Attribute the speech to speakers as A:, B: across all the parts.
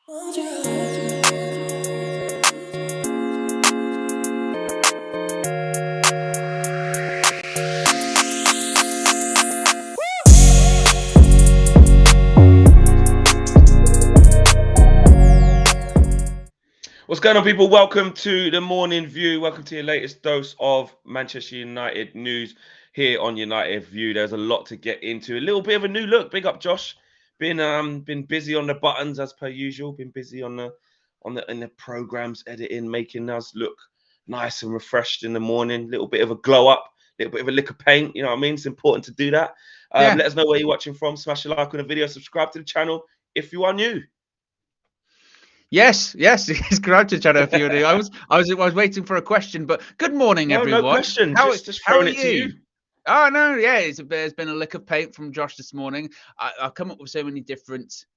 A: What's going on, people? Welcome to the Morning View. Welcome to your latest dose of Manchester United news here on United View. There's a lot to get into. A little bit of a new look. Big up, Josh. Been busy on the buttons as per usual. Been busy in the programs, editing, making us look nice and refreshed in the morning. Little bit of a glow up, little bit of a lick of paint. You know what I mean? It's important to do that. Let us know where you're watching from. Smash a like on the video. Subscribe to the channel if you are new.
B: Yes, subscribe to the channel if you're new. I was waiting for a question, but good morning, everyone.
A: No question.
B: How
A: just
B: how
A: throwing
B: are
A: it to you.
B: Oh no, yeah, there's been a lick of paint from Josh this morning. I've come up with so many different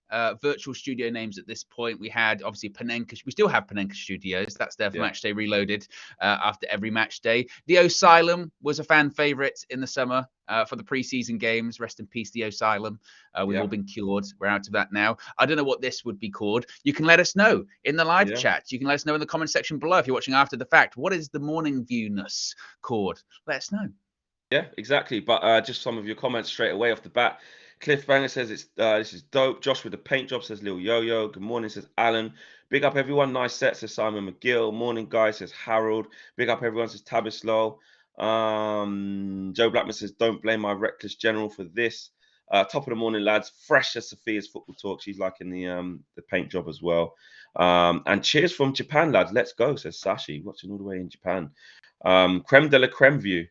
B: virtual studio names at this point. We had obviously Panenka. We still have Panenka Studios. That's there for Match Day Reloaded after every match day. The Asylum was a fan favorite in the summer for the preseason games. Rest in peace, the Asylum. We've all been cured. We're out of that now. I don't know what this would be called. You can let us know in the live chat. You can let us know in the comment section below if you're watching after the fact. What is the morning viewness called? Let us know.
A: Yeah, exactly. But just some of your comments straight away off the bat. Cliffbanger says this is dope. Josh with the paint job says Lil Yo-Yo. Good morning, says Alan. Big up everyone. Nice set, says Simon McGill. Morning, guys, says Harold. Big up everyone, says Tabislow. Joe Blackman says, don't blame my reckless general for this. Top of the morning, lads. Fresh as Sophia's football talk. She's liking the paint job as well. And cheers from Japan, lads. Let's go, says Sashi. Watching all the way in Japan. Creme de la creme view.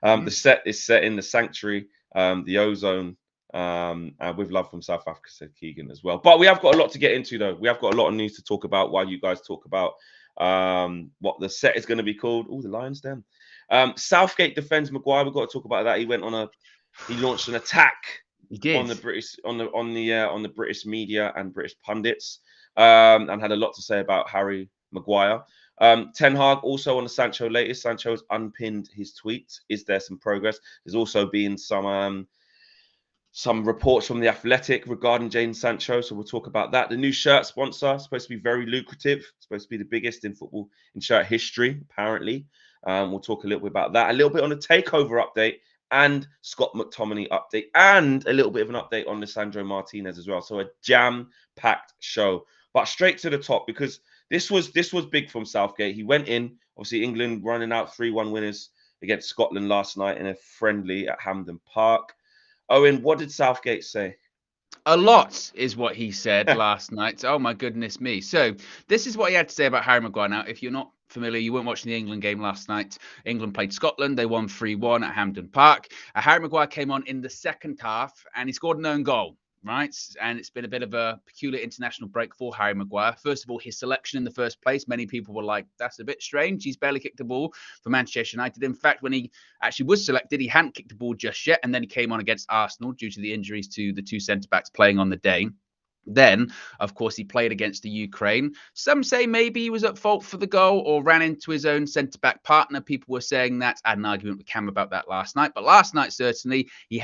A: The set is set in the Sanctuary, the Ozone, with love from South Africa, said Keegan as well. But we have got a lot to get into, though. We have got a lot of news to talk about while you guys talk about what the set is going to be called. Oh, the Lions Den. Southgate defends Maguire. We've got to talk about that. He launched an attack on the British on the British media and British pundits, and had a lot to say about Harry Maguire. Ten Hag also on the Sancho latest. Sancho has unpinned his tweet. Is there some progress? There's also been some reports from the Athletic regarding Jadon Sancho, so we'll talk about that. The new shirt sponsor is supposed to be very lucrative. It's supposed to be the biggest in football in shirt history, apparently. We'll talk a little bit about that. A little bit on the Takeover update and Scott McTominay update, and a little bit of an update on Lisandro Martinez as well. So a jam-packed show. But straight to the top, because this was big from Southgate. He went in, obviously England running out 3-1 winners against Scotland last night in a friendly at Hampden Park. Owen, what did Southgate say?
B: A lot is what he said last night. Oh my goodness me. So this is what he had to say about Harry Maguire. Now, if you're not familiar, you weren't watching the England game last night. England played Scotland. They won 3-1 at Hampden Park. Harry Maguire came on in the second half and he scored an own goal. Right. And it's been a bit of a peculiar international break for Harry Maguire. First of all, his selection in the first place. Many people were like, that's a bit strange. He's barely kicked the ball for Manchester United. In fact, when he actually was selected, he hadn't kicked the ball just yet. And then he came on against Arsenal due to the injuries to the two centre-backs playing on the day. Then, of course, he played against the Ukraine. Some say maybe he was at fault for the goal or ran into his own centre-back partner. People were saying that. I had an argument with Cam about that last night. But last night, certainly, he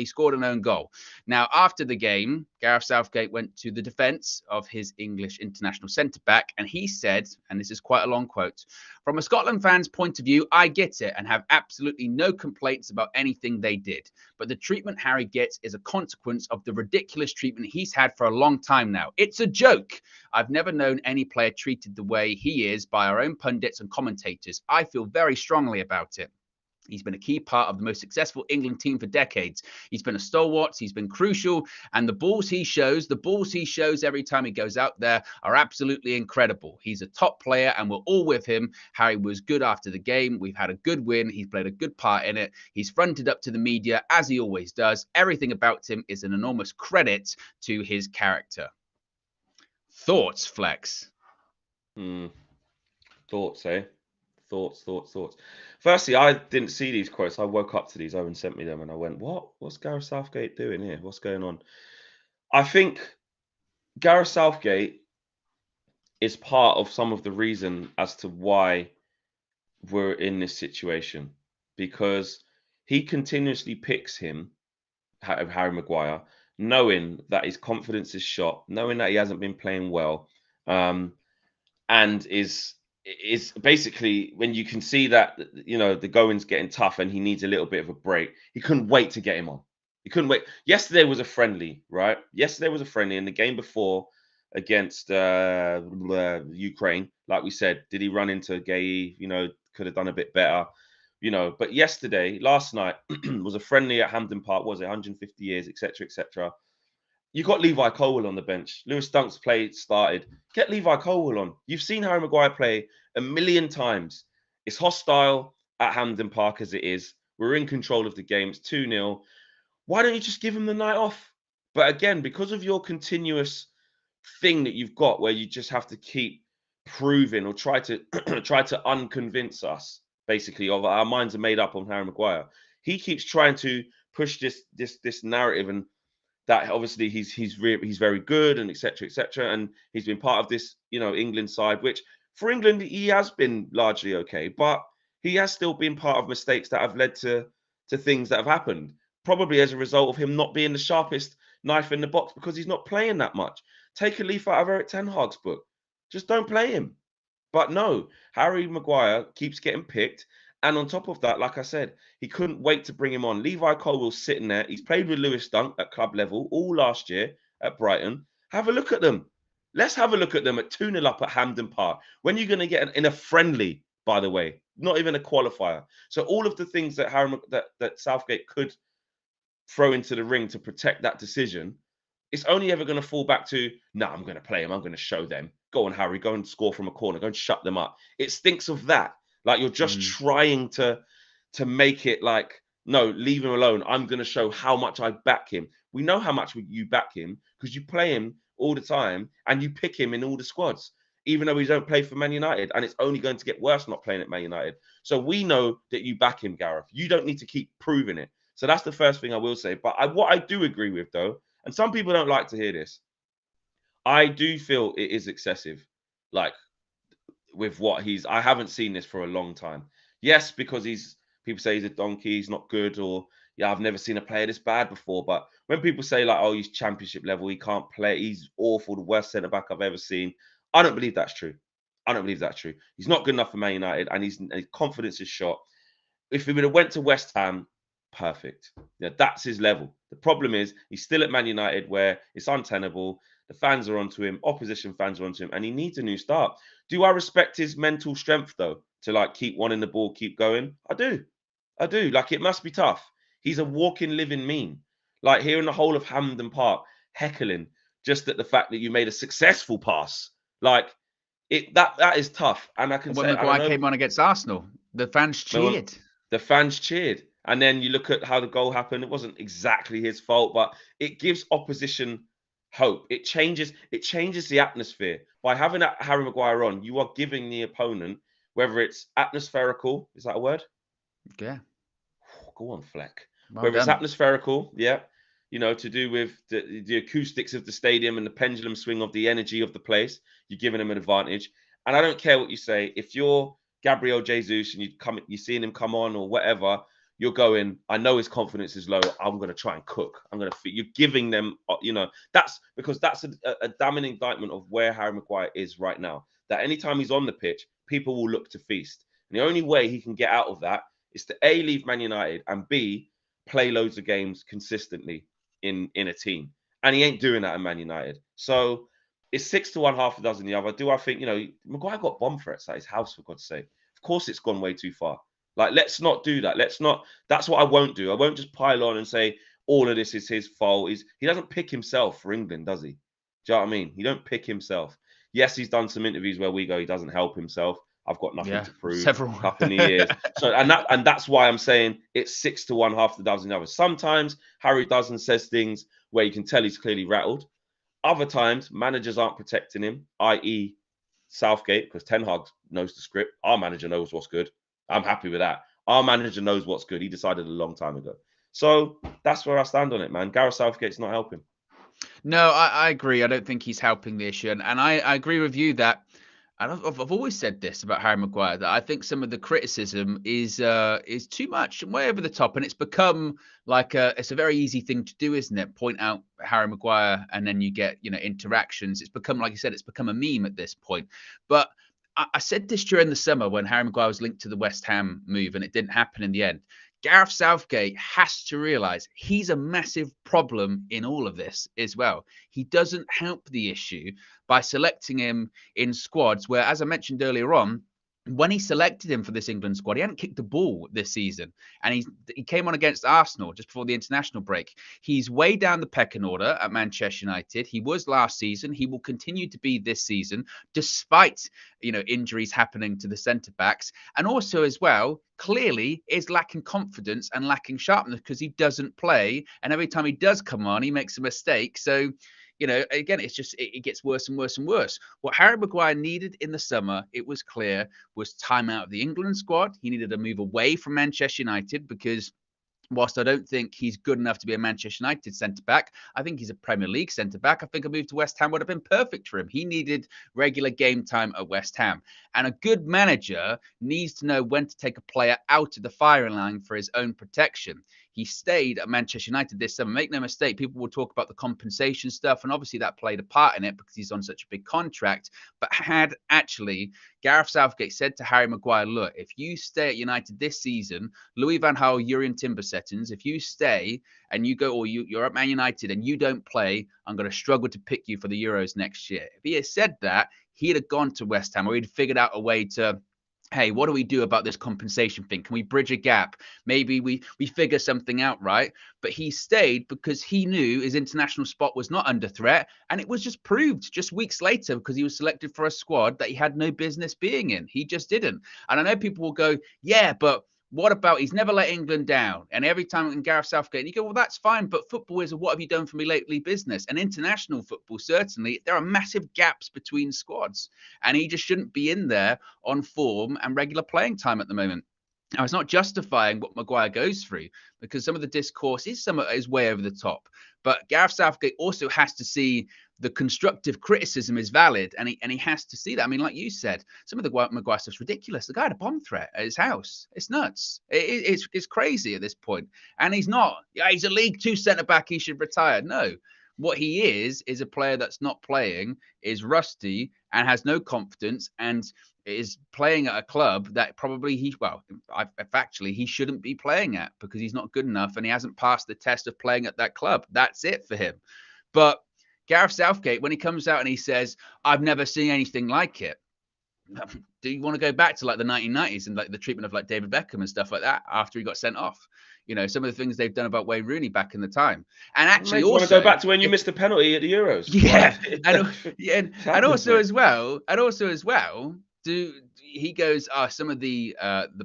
B: scored an own goal. Now, after the game, Gareth Southgate went to the defence of his English international centre-back, and he said, and this is quite a long quote, "From a Scotland fan's point of view, I get it and have absolutely no complaints about anything they did. But the treatment Harry gets is a consequence of the ridiculous treatment he's had for a long time now. It's a joke. I've never known any player treated the way he is by our own pundits and commentators. I feel very strongly about it. He's been a key part of the most successful England team for decades. He's been a stalwart. He's been crucial. And the balls he shows every time he goes out there are absolutely incredible. He's a top player and we're all with him. Harry was good after the game. We've had a good win. He's played a good part in it. He's fronted up to the media as he always does. Everything about him is an enormous credit to his character." Thoughts, Flex?
A: Thoughts, eh? Thoughts. Firstly, I didn't see these quotes. I woke up to these. Owen sent me them and I went, what? What's Gareth Southgate doing here? What's going on? I think Gareth Southgate is part of some of the reason as to why we're in this situation, because he continuously picks Harry Maguire, knowing that his confidence is shot, knowing that he hasn't been playing well, um, and is basically when you can see that the going's getting tough and he needs a little bit of a break. He couldn't wait to get him on. He couldn't wait. Yesterday was a friendly, right? Yesterday was a friendly, and the game before against Ukraine, like we said, did he run into Gay? Could have done a bit better. But last night was a friendly at Hampden Park. Was it 150 years, etc., etc. You got Levi Colwill on the bench. Lewis Dunk's started. Get Levi Colwill on. You've seen Harry Maguire play a million times. It's hostile at Hampden Park as it is. We're in control of the game. It's 2-0. Why don't you just give him the night off? But again, because of your continuous thing that you've got where you just have to keep proving or try to unconvince us, basically, of our minds are made up on Harry Maguire. He keeps trying to push this narrative, and that obviously he's very good and etc., and he's been part of this England side, which for England he has been largely okay, but he has still been part of mistakes that have led to things that have happened, probably as a result of him not being the sharpest knife in the box because he's not playing that much. Take a leaf out of Eric Ten Hag's book. Just don't play him. But no, Harry Maguire keeps getting picked. And on top of that, like I said, he couldn't wait to bring him on. Levi Colwill's sitting there. He's played with Lewis Dunk at club level all last year at Brighton. Have a look at them. Let's have a look at them at 2-0 up at Hampden Park. When are you going to get in a friendly, by the way, not even a qualifier. So all of the things that that Southgate could throw into the ring to protect that decision, it's only ever going to fall back to, no, I'm going to play him. I'm going to show them. Go on, Harry. Go and score from a corner. Go and shut them up. It stinks of that. Like you're just trying to make it like, no, leave him alone. I'm going to show how much I back him. We know how much you back him because you play him all the time and you pick him in all the squads, even though he don't play for Man United. And it's only going to get worse not playing at Man United. So we know that you back him, Gareth. You don't need to keep proving it. So that's the first thing I will say. But what I do agree with, though, and some people don't like to hear this, I do feel it is excessive. Like, with what I haven't seen this for a long time. Yes, because people say he's a donkey, he's not good, or yeah, I've never seen a player this bad before. But when people say like, oh, he's championship level, he can't play, he's awful, the worst centre back I've ever seen, I don't believe that's true. I don't believe that's true. He's not good enough for Man United, and his confidence is shot. If he would have went to West Ham, perfect. Yeah, that's his level. The problem is he's still at Man United where it's untenable. The fans are onto him, opposition fans are onto him, and he needs a new start. Do I respect his mental strength though to like keep wanting the ball, keep going? I do. Like it must be tough. He's a walking, living meme. Like here in the whole of Hampden Park, heckling just at the fact that you made a successful pass. Like that is tough. And I can
B: when
A: say
B: Maguire came on against Arsenal, the fans cheered.
A: The fans cheered. And then you look at how the goal happened. It wasn't exactly his fault, but it gives opposition hope. It changes the atmosphere. By having Harry Maguire on, you are giving the opponent, whether it's atmospherical, is that a word?
B: Yeah.
A: Go on, Fleck.
B: Well
A: whether
B: done.
A: it's atmospherical, yeah, to do with the acoustics of the stadium and the pendulum swing of the energy of the place, you're giving them an advantage. And I don't care what you say. If you're Gabriel Jesus and you're seeing him come on or whatever, you're going, I know his confidence is low. I'm going to try and cook. You're giving them, that's because that's a damning indictment of where Harry Maguire is right now. That anytime he's on the pitch, people will look to feast. And the only way he can get out of that is to A, leave Man United, and B, play loads of games consistently in a team. And he ain't doing that in Man United. So it's 6-1, half a dozen the other. Do I think, Maguire got bomb threats at his house, for God's sake. Of course it's gone way too far. Like, let's not do that. That's what I won't do. I won't just pile on and say all of this is his fault. He doesn't pick himself for England, does he? Do you know what I mean? He don't pick himself. Yes, he's done some interviews where we go, he doesn't help himself. I've got nothing to prove.
B: Several.
A: Couple of years. So and that's why I'm saying it's 6-1, half a dozen the others. Sometimes Harry does and says things where you can tell he's clearly rattled. Other times, managers aren't protecting him, i.e. Southgate, because Ten Hag knows the script. Our manager knows what's good. I'm happy with that. Our manager knows what's good. He decided a long time ago. So that's where I stand on it, man. Gareth Southgate's not helping.
B: No, I agree. I don't think he's helping the issue. And I agree with you that And I've always said this about Harry Maguire, that I think some of the criticism is too much and way over the top, and it's become like it's a very easy thing to do, isn't it? Point out Harry Maguire, and then you get interactions. It's become, like you said, it's become a meme at this point. But I said this during the summer when Harry Maguire was linked to the West Ham move, and it didn't happen in the end. Gareth Southgate has to realise he's a massive problem in all of this as well. He doesn't help the issue by selecting him in squads where, as I mentioned earlier on, when he selected him for this England squad, he hadn't kicked a ball this season. And he came on against Arsenal just before the international break. He's way down the pecking order at Manchester United. He was last season. He will continue to be this season, despite injuries happening to the centre backs. And also, as well, clearly is lacking confidence and lacking sharpness because he doesn't play. And every time he does come on, he makes a mistake. So, again, it's just it gets worse and worse and worse. What Harry Maguire needed in the summer, it was clear, was time out of the England squad. He needed to move away from Manchester United because whilst I don't think he's good enough to be a Manchester United centre-back, I think he's a Premier League centre-back. I think a move to West Ham would have been perfect for him. He needed regular game time at West Ham. And a good manager needs to know when to take a player out of the firing line for his own protection. He stayed at Manchester United this summer. Make no mistake, people will talk about the compensation stuff, and obviously that played a part in it because he's on such a big contract. But had actually Gareth Southgate said to Harry Maguire, look, if you stay at United this season, Louis van Gaal, Jurien Timber-Settens, if you stay and you go, or you're at Man United and you don't play, I'm going to struggle to pick you for the Euros next year. If he had said that, he'd have gone to West Ham, or he'd figured out a way to, hey, what do we do about this compensation thing? Can we bridge a gap? Maybe we figure something out, right? But he stayed because he knew his international spot was not under threat. And it was just proved just weeks later because he was selected for a squad that he had no business being in. He just didn't. And I know people will go, yeah, but what about he's never let England down? And every time in Gareth Southgate, and you go, well, that's fine. But football is a what have you done for me lately business. And international football, certainly, there are massive gaps between squads. And he just shouldn't be in there on form and regular playing time at the moment. Now, it's not justifying what Maguire goes through because some of the discourse is way over the top. But Gareth Southgate also has to see the constructive criticism is valid, and he has to see that. I mean, like you said, some of the Maguire stuff's ridiculous. The guy had a bomb threat at his house. It's nuts. It's crazy at this point. And he's not. Yeah, he's a League Two centre back. He should retire. No. What he is a player that's not playing, is rusty, and has no confidence, and is playing at a club that probably factually he shouldn't be playing at because he's not good enough and he hasn't passed the test of playing at that club. That's it for him. But Gareth Southgate, when he comes out and he says, I've never seen anything like it. Do you want to go back to like the 1990s and like the treatment of like David Beckham and stuff like that after he got sent off? Some of the things they've done about Wayne Rooney back in the time. And actually, also
A: want to go back to when you missed the penalty at the Euros.
B: Yeah, and also as well, he goes, some of the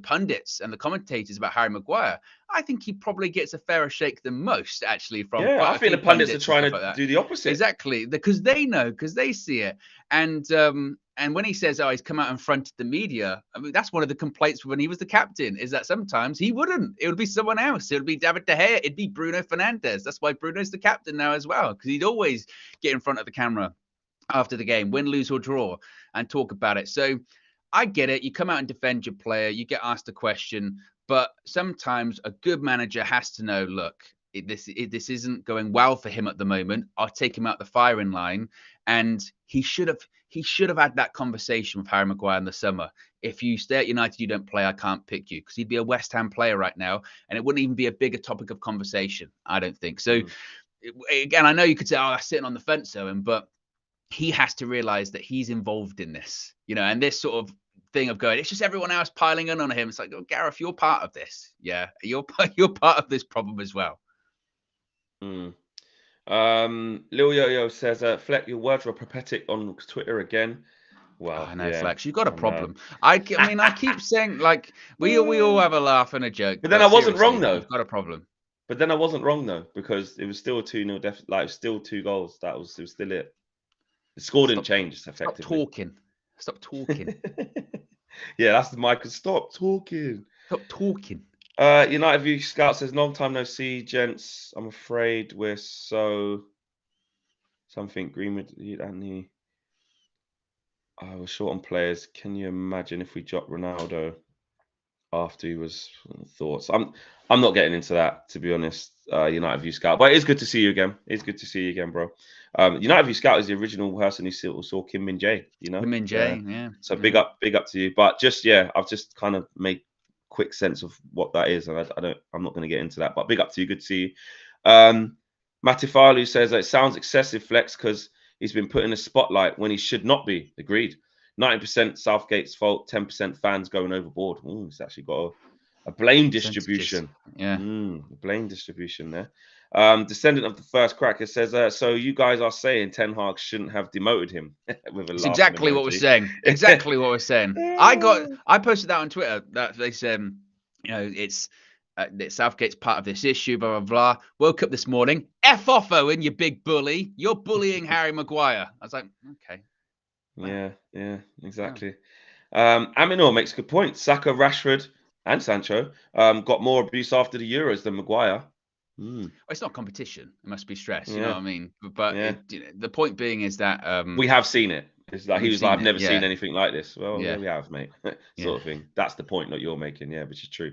B: pundits and the commentators about Harry Maguire. I think he probably gets a fairer shake than most, actually. From
A: I think the pundits are trying to do the opposite.
B: Exactly, because they know, because they see it. And when he says, he's come out in front of the media, I mean, that's one of the complaints when he was the captain, is that sometimes he wouldn't. It would be someone else. It would be David De Gea. It'd be Bruno Fernandes. That's why Bruno's the captain now as well, because he'd always get in front of the camera after the game, win, lose, or draw, and talk about it. So I get it. You come out and defend your player. You get asked a question. But sometimes a good manager has to know, look, this isn't going well for him at the moment. I'll take him out the firing line. And he should have had that conversation with Harry Maguire in the summer. If you stay at United, you don't play, I can't pick you, because he'd be a West Ham player right now, and it wouldn't even be a bigger topic of conversation, I don't think. So again, I know you could say, I'm sitting on the fence, Owen, but he has to realize that he's involved in this, and this sort of thing of going, it's just everyone else piling on him. It's like, oh, Gareth, you're part of this. Yeah, you're part of this problem as well.
A: Lil Yo-Yo says, Fleck, your words were prophetic on Twitter again. Well,
B: I know, Flex, you've got a problem. I mean, I keep saying, like, we all have a laugh and a joke.
A: But then I wasn't wrong, though.
B: You've got a problem.
A: But then I wasn't wrong, though, because it was still a 2-0 still 2 goals. It was still it. The score didn't change, effectively.
B: Stop talking.
A: Yeah, that's the mic. Stop talking. United View Scout says, long time no see, gents. I'm afraid we're so something green with Anthony. we're short on players. Can you imagine if we dropped Ronaldo after he was thoughts? I'm not getting into that, to be honest. United View Scout, but it is good to see you again. It's good to see you again, bro. United View Scout is the original person who saw Kim Min Jae.
B: Kim Min Jae, yeah.
A: So big up to you. But just I've just kind of made quick sense of what that is, and I'm not going to get into that. But big up to you. Good to see you. Matifalu says that it sounds excessive flex because he's been put in a spotlight when he should not be. Agreed. 90% Southgate's fault, 10% fans going overboard. Ooh, it's actually got a blame distribution.
B: Yeah.
A: Blame distribution there. Descendant of the first cracker says, so you guys are saying Ten Hag shouldn't have demoted him with a
B: It's
A: laughing
B: exactly what
A: emoji.
B: we're saying. Exactly what we're saying. I posted that on Twitter that they said, it's Southgate's part of this issue, blah, blah, blah. Woke up this morning. F off, Owen, you big bully. You're bullying Harry Maguire. I was like, okay.
A: Wow. Yeah, exactly. Aminor makes a good point. Saka, Rashford, and Sancho got more abuse after the Euros than Maguire.
B: Well, it's not competition. It must be stress. You know what I mean? But the point being is that
A: we have seen it. It's like he was like, I've never seen anything like this. Well, yeah, we have, mate. Sort of thing. That's the point that you're making, which is true.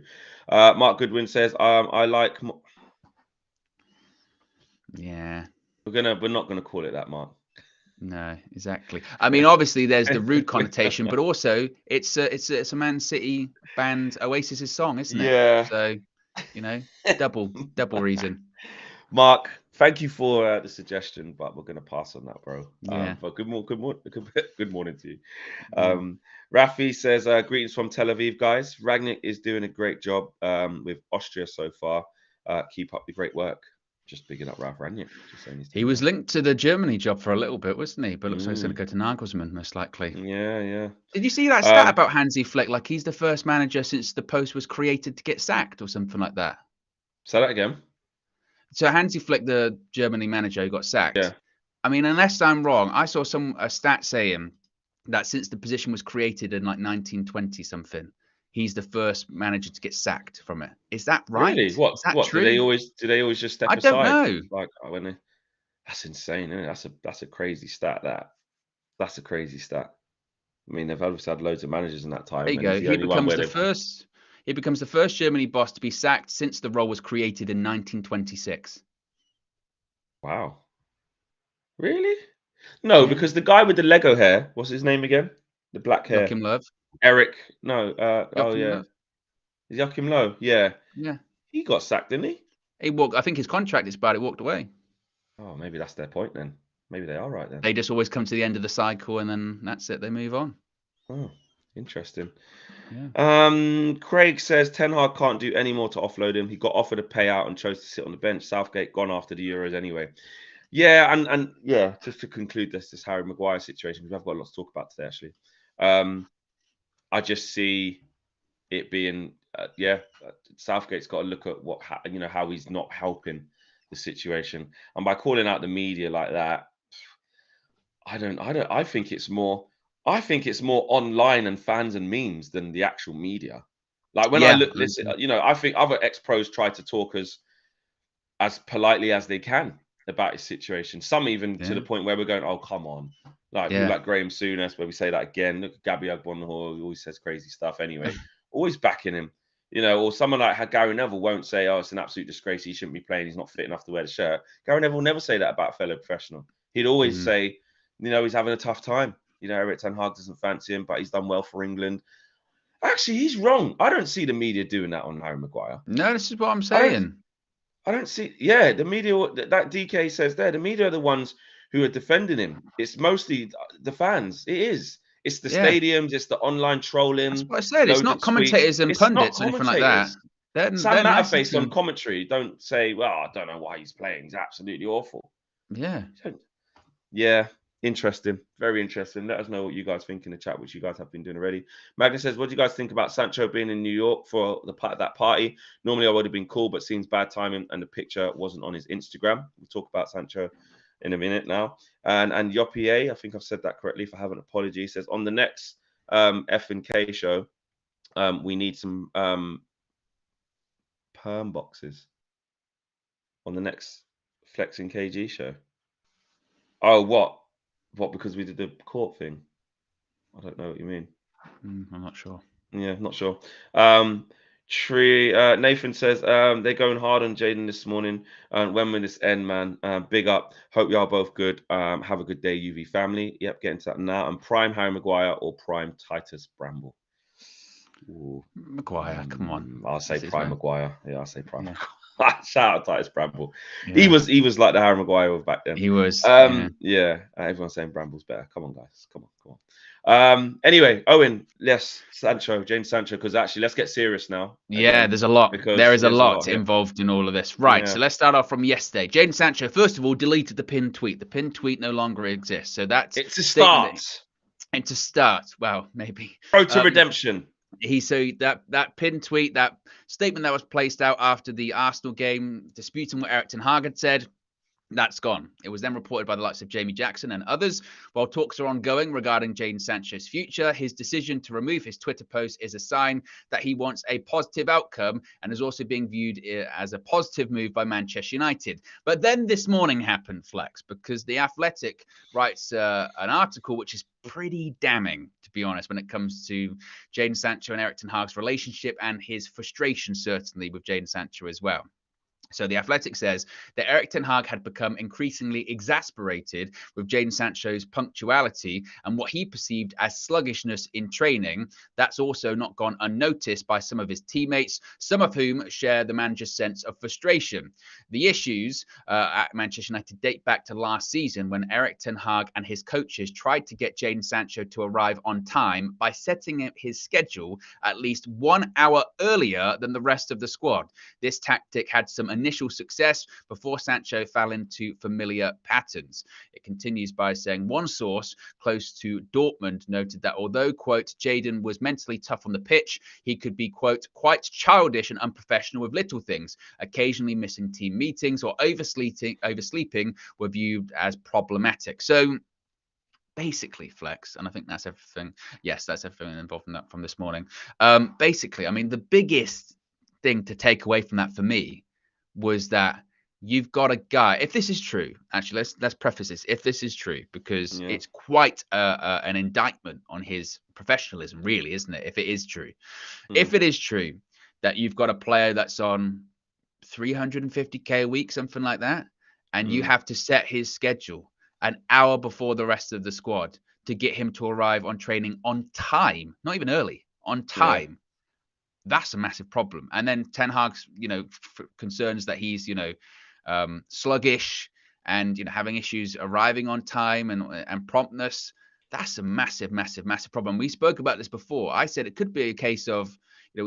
A: Mark Goodwin says, I like.
B: Yeah.
A: We're not gonna call it that, Mark.
B: No, exactly. I mean, obviously, there's the rude connotation, but also it's a Man City band Oasis's song, isn't it?
A: Yeah.
B: So, double reason.
A: Mark, thank you for the suggestion, but we're gonna pass on that, bro.
B: Yeah.
A: But good morning to you. Rafi says, greetings from Tel Aviv, guys. Ragnick is doing a great job with Austria so far. Keep up the great work. Just bigging up Ralf Rangnick.
B: He was linked to the Germany job for a little bit, wasn't he? But looks like he's going to go to Nagelsmann, most likely.
A: Yeah.
B: Did you see that stat about Hansi Flick? Like, he's the first manager since the post was created to get sacked or something like that.
A: Say that again.
B: So Hansi Flick, the Germany manager who got sacked.
A: Yeah.
B: I mean, unless I'm wrong, I saw a stat saying that since the position was created in like 1920 something, he's the first manager to get sacked from it. Is that right?
A: Really? What?
B: Is that
A: true? Do they always just step aside?
B: I don't know.
A: Like that's insane, isn't it? That's a crazy stat. That's a crazy stat. I mean, they've obviously had loads of managers in that time.
B: There you go. He becomes the first Germany boss to be sacked since the role was created in 1926.
A: Wow. Really? No, because the guy with the Lego hair, what's his name again? The black hair.
B: Joachim Löw.
A: Eric. No.
B: Löw.
A: Is Joachim Löw? Yeah.
B: Yeah.
A: He got sacked, didn't he?
B: I think his contract expired. He walked away.
A: Oh, maybe that's their point then. Maybe they are right then.
B: They just always come to the end of the cycle and then that's it. They move on.
A: Oh, interesting.
B: Yeah.
A: Craig says Ten Hag can't do any more to offload him. He got offered a payout and chose to sit on the bench. Southgate gone after the Euros anyway. Yeah, and just to conclude this Harry Maguire situation, because I've got a lot to talk about today actually. I just see it being Southgate's got to look at how he's not helping the situation, and by calling out the media like that, I think it's more online and fans and memes than the actual media. Like when I think other ex-pros try to talk as politely as they can about his situation. Some even to the point where we're going, oh, come on. Like Graham Souness, where we say that again. Look at Gabby Agbonlahor, who always says crazy stuff anyway. Always backing him. Or someone like Gary Neville won't say, oh, it's an absolute disgrace. He shouldn't be playing. He's not fit enough to wear the shirt. Gary Neville will never say that about a fellow professional. He'd always say, he's having a tough time. Eric Ten Hag doesn't fancy him, but he's done well for England. Actually, he's wrong. I don't see the media doing that on Harry Maguire.
B: No, this is what I'm saying.
A: I don't see. Yeah, the media, that DK says there, the media are the ones who are defending him. It's mostly the fans. It is. It's the stadiums. It's the online trolling.
B: That's what I said. It's not commentators and pundits or anything like that.
A: Sam Matterface on commentary don't say, well, I don't know why he's playing. He's absolutely awful.
B: Yeah.
A: Yeah. Interesting. Very interesting. Let us know what you guys think in the chat, which you guys have been doing already. Magnus says, what do you guys think about Sancho being in New York for that party? Normally I would have been cool, but seems bad timing and the picture wasn't on his Instagram. We'll talk about Sancho in a minute now. And Yoppie, I think I've said that correctly. If I haven't, apology. Says, on the next F&K show, we need some perm boxes. On the next Flexing KG show. Oh, what? What, because we did the court thing? I don't know what you mean.
B: I'm not sure.
A: Yeah, not sure. Nathan says they're going hard on Jaden this morning. When will this end, man? Big up. Hope y'all both good. Have a good day, UV family. Yep, getting to that now. And prime Harry Maguire or prime Titus Bramble. Ooh.
B: Maguire, come on.
A: I'll say prime Maguire. Yeah, I'll say prime.
B: Yeah.
A: Shout out Titus Bramble.
B: Yeah.
A: He was like the Harry Maguire of back then.
B: He was.
A: Yeah. Everyone's saying Bramble's better. Come on, guys. Come on. Anyway, Owen, yes, James Sancho, because actually, let's get serious now.
B: Yeah, there's a lot. There is a lot
A: here.
B: involved in all of this. Right, so let's start off from yesterday. Jadon Sancho, first of all, deleted the pinned tweet. The pinned tweet no longer exists. So that's
A: it's a start.
B: It's a start. Well, maybe.
A: Road to redemption.
B: That pinned tweet, that statement that was placed out after the Arsenal game, disputing what Erik ten Hag had said, that's gone. It was then reported by the likes of Jamie Jackson and others. While talks are ongoing regarding Jadon Sancho's future, his decision to remove his Twitter post is a sign that he wants a positive outcome and is also being viewed as a positive move by Manchester United. But then this morning happened, Flex, because The Athletic writes an article which is pretty damning, to be honest, when it comes to Jadon Sancho and Erik ten Hag's relationship and his frustration, certainly, with Jadon Sancho as well. So The Athletic says that Erik ten Hag had become increasingly exasperated with Jadon Sancho's punctuality and what he perceived as sluggishness in training. That's also not gone unnoticed by some of his teammates, some of whom share the manager's sense of frustration. The issues at Manchester United date back to last season when Erik ten Hag and his coaches tried to get Jadon Sancho to arrive on time by setting up his schedule at least 1 hour earlier than the rest of the squad. This tactic had some initial success before Sancho fell into familiar patterns. It continues by saying one source close to Dortmund noted that although, quote, Jadon was mentally tough on the pitch, he could be, quote, quite childish and unprofessional with little things. Occasionally missing team meetings or oversleeping were viewed as problematic. So basically, Flex, and I think that's everything. Yes, that's everything involved in that from this morning. Basically, I mean, the biggest thing to take away from that for me was that you've got a guy. If this is true, actually, let's preface this. If this is true, because it's quite an indictment on his professionalism, really, isn't it? If it is true, if it is true that you've got a player that's on 350k a week, something like that, and you have to set his schedule an hour before the rest of the squad to get him to arrive on training on time, not even early, on time. That's a massive problem. And then Ten Hag's, concerns that he's, sluggish and, having issues arriving on time and promptness. That's a massive, massive, massive problem. We spoke about this before. I said it could be a case of,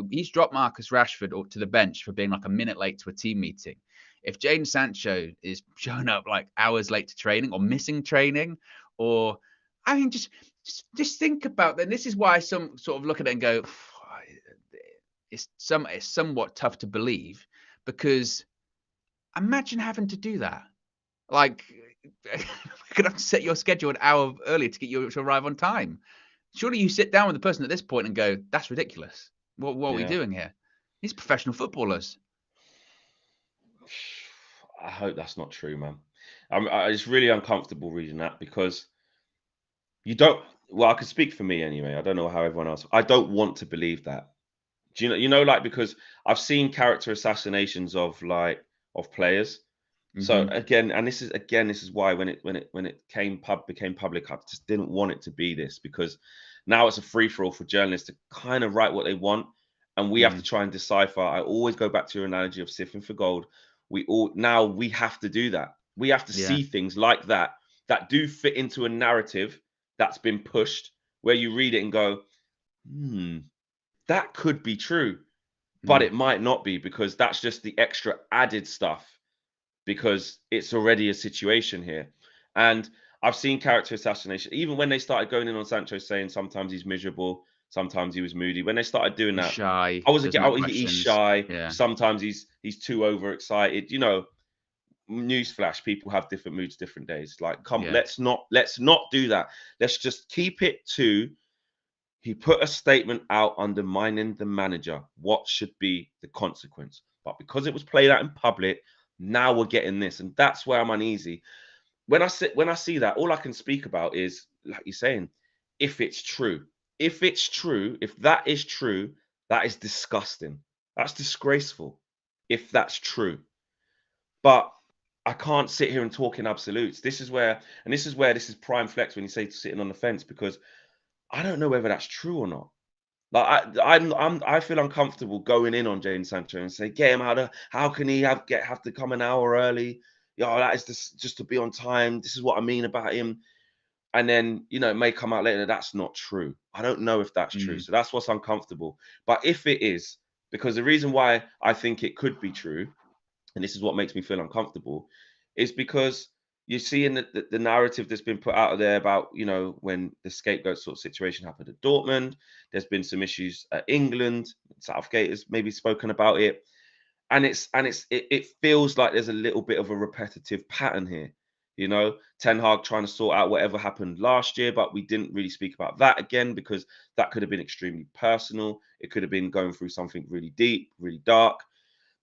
B: he's dropped Marcus Rashford to the bench for being like a minute late to a team meeting. If Jadon Sancho is showing up like hours late to training or missing training, or I mean, just think about that. This is why some sort of look at it and go, it's somewhat tough to believe, because imagine having to do that. Like, you're gonna have to set your schedule an hour earlier to get you to arrive on time. Surely you sit down with the person at this point and go, that's ridiculous. What are we doing here? These professional footballers.
A: I hope that's not true, man. It's really uncomfortable reading that, because you don't. Well, I can speak for me anyway. I don't know how everyone else. I don't want to believe that. Do you know, like, because I've seen character assassinations of players. So again, this is why when it became public, I just didn't want it to be this, because now it's a free for all for journalists to kind of write what they want, and we have to try and decipher. I always go back to your analogy of sifting for gold. We have to do that. We have to see things like that do fit into a narrative that's been pushed, where you read it and go, that could be true, but it might not be, because that's just the extra added stuff, because it's already a situation here. And I've seen character assassination, even when they started going in on Sancho, saying sometimes he's miserable, sometimes he was moody. When they started doing that,
B: shy.
A: He's shy. Yeah. Sometimes he's too overexcited. Newsflash: people have different moods, different days. Like, let's not do that. Let's just keep it to. He put a statement out undermining the manager. What should be the consequence? But because it was played out in public, now we're getting this, and that's where I'm uneasy. When I see that, all I can speak about is, like you're saying, if it's true. If it's true, if that is true, that is disgusting. That's disgraceful if that's true. But I can't sit here and talk in absolutes. This is where this is prime flex when you say sitting on the fence, because I don't know whether that's true or not. Like I feel uncomfortable going in on Jadon Sancho and say, get him out of, how can he have to come an hour early? That is just to be on time. This is what I mean about him. And then, it may come out later that that's not true. I don't know if that's true.
B: Mm.
A: So that's what's uncomfortable. But if it is, because the reason why I think it could be true, and this is what makes me feel uncomfortable, is because you see in the narrative that's been put out there about, when the scapegoat sort of situation happened at Dortmund, there's been some issues at England. Southgate has maybe spoken about it. And it feels like there's a little bit of a repetitive pattern here. Ten Hag trying to sort out whatever happened last year, but we didn't really speak about that again because that could have been extremely personal. It could have been going through something really deep, really dark.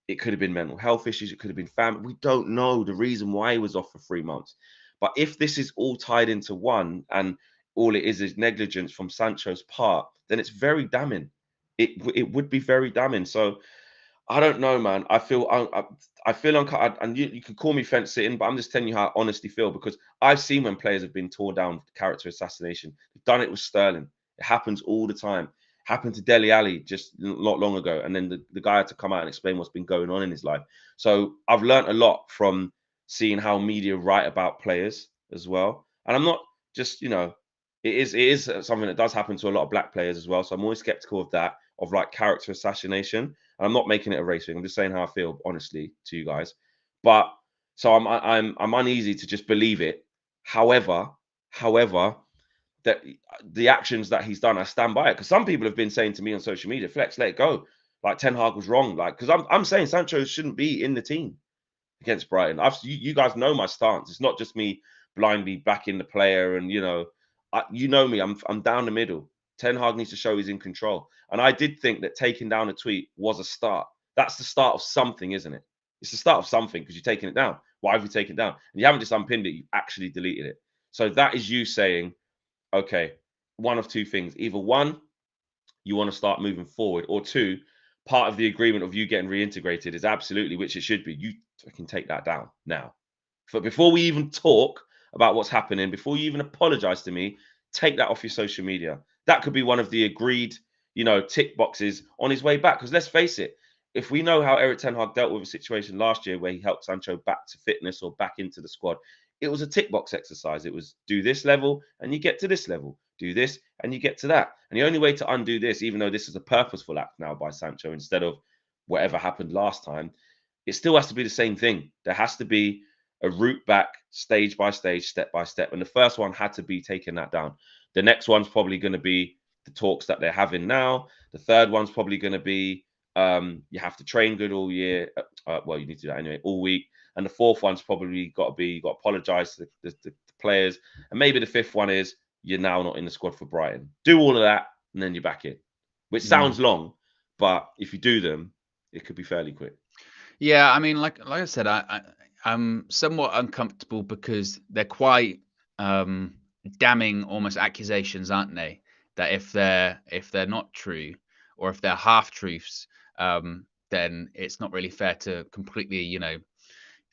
A: It could have been mental health issues. It could have been family. We don't know the reason why he was off for 3 months. But if this is all tied into one and all it is negligence from Sancho's part, then it's very damning. It would be very damning. So I don't know, man. I feel and you can call me fence sitting, but I'm just telling you how I honestly feel, because I've seen when players have been torn down for character assassination. They've done it with Sterling. It happens all the time. Happened to Dele Alli just not long ago, and then the guy had to come out and explain what's been going on in his life. So I've learned a lot from seeing how media write about players as well. And I'm not just, it is something that does happen to a lot of black players as well. So I'm always skeptical of that, of like character assassination. And I'm not making it a race thing. I'm just saying how I feel honestly to you guys. But so I'm uneasy to just believe it. However, that the actions that he's done, I stand by it, because some people have been saying to me on social media, Flex, let it go. Like Ten Hag was wrong. Like, because I'm saying Sancho shouldn't be in the team against Brighton. You guys know my stance. It's not just me blindly backing the player, and you know me. I'm down the middle. Ten Hag needs to show he's in control. And I did think that taking down a tweet was a start. That's the start of something, isn't it? It's the start of something, because you're taking it down. Why have you taken it down? And you haven't just unpinned it, you've actually deleted it. So that is you saying, okay, one of two things. Either one, you want to start moving forward, or two, part of the agreement of you getting reintegrated is absolutely, which it should be, you can take that down now. But before we even talk about what's happening, before you even apologize to me, take that off your social media. That could be one of the agreed, tick boxes on his way back. Because let's face it, if we know how Eric Ten Hag dealt with a situation last year where he helped Sancho back to fitness or back into the squad, it was a tick box exercise. It was do this level and you get to this level. Do this and you get to that. And the only way to undo this, even though this is a purposeful act now by Sancho instead of whatever happened last time, it still has to be the same thing. There has to be a route back, stage by stage, step by step. And the first one had to be taking that down. The next one's probably going to be the talks that they're having now. The third one's probably going to be you have to train good all year. Well, you need to do that anyway, all week. And the fourth one's probably got to be, you got to apologise to the players. And maybe the fifth one is you're now not in the squad for Brighton. Do all of that, and then you're back in. Which sounds long, but if you do them, it could be fairly quick.
B: Yeah, I mean, like I said, I'm somewhat uncomfortable because they're quite damning, almost accusations, aren't they? That if they're not true, or if they're half truths, then it's not really fair to completely,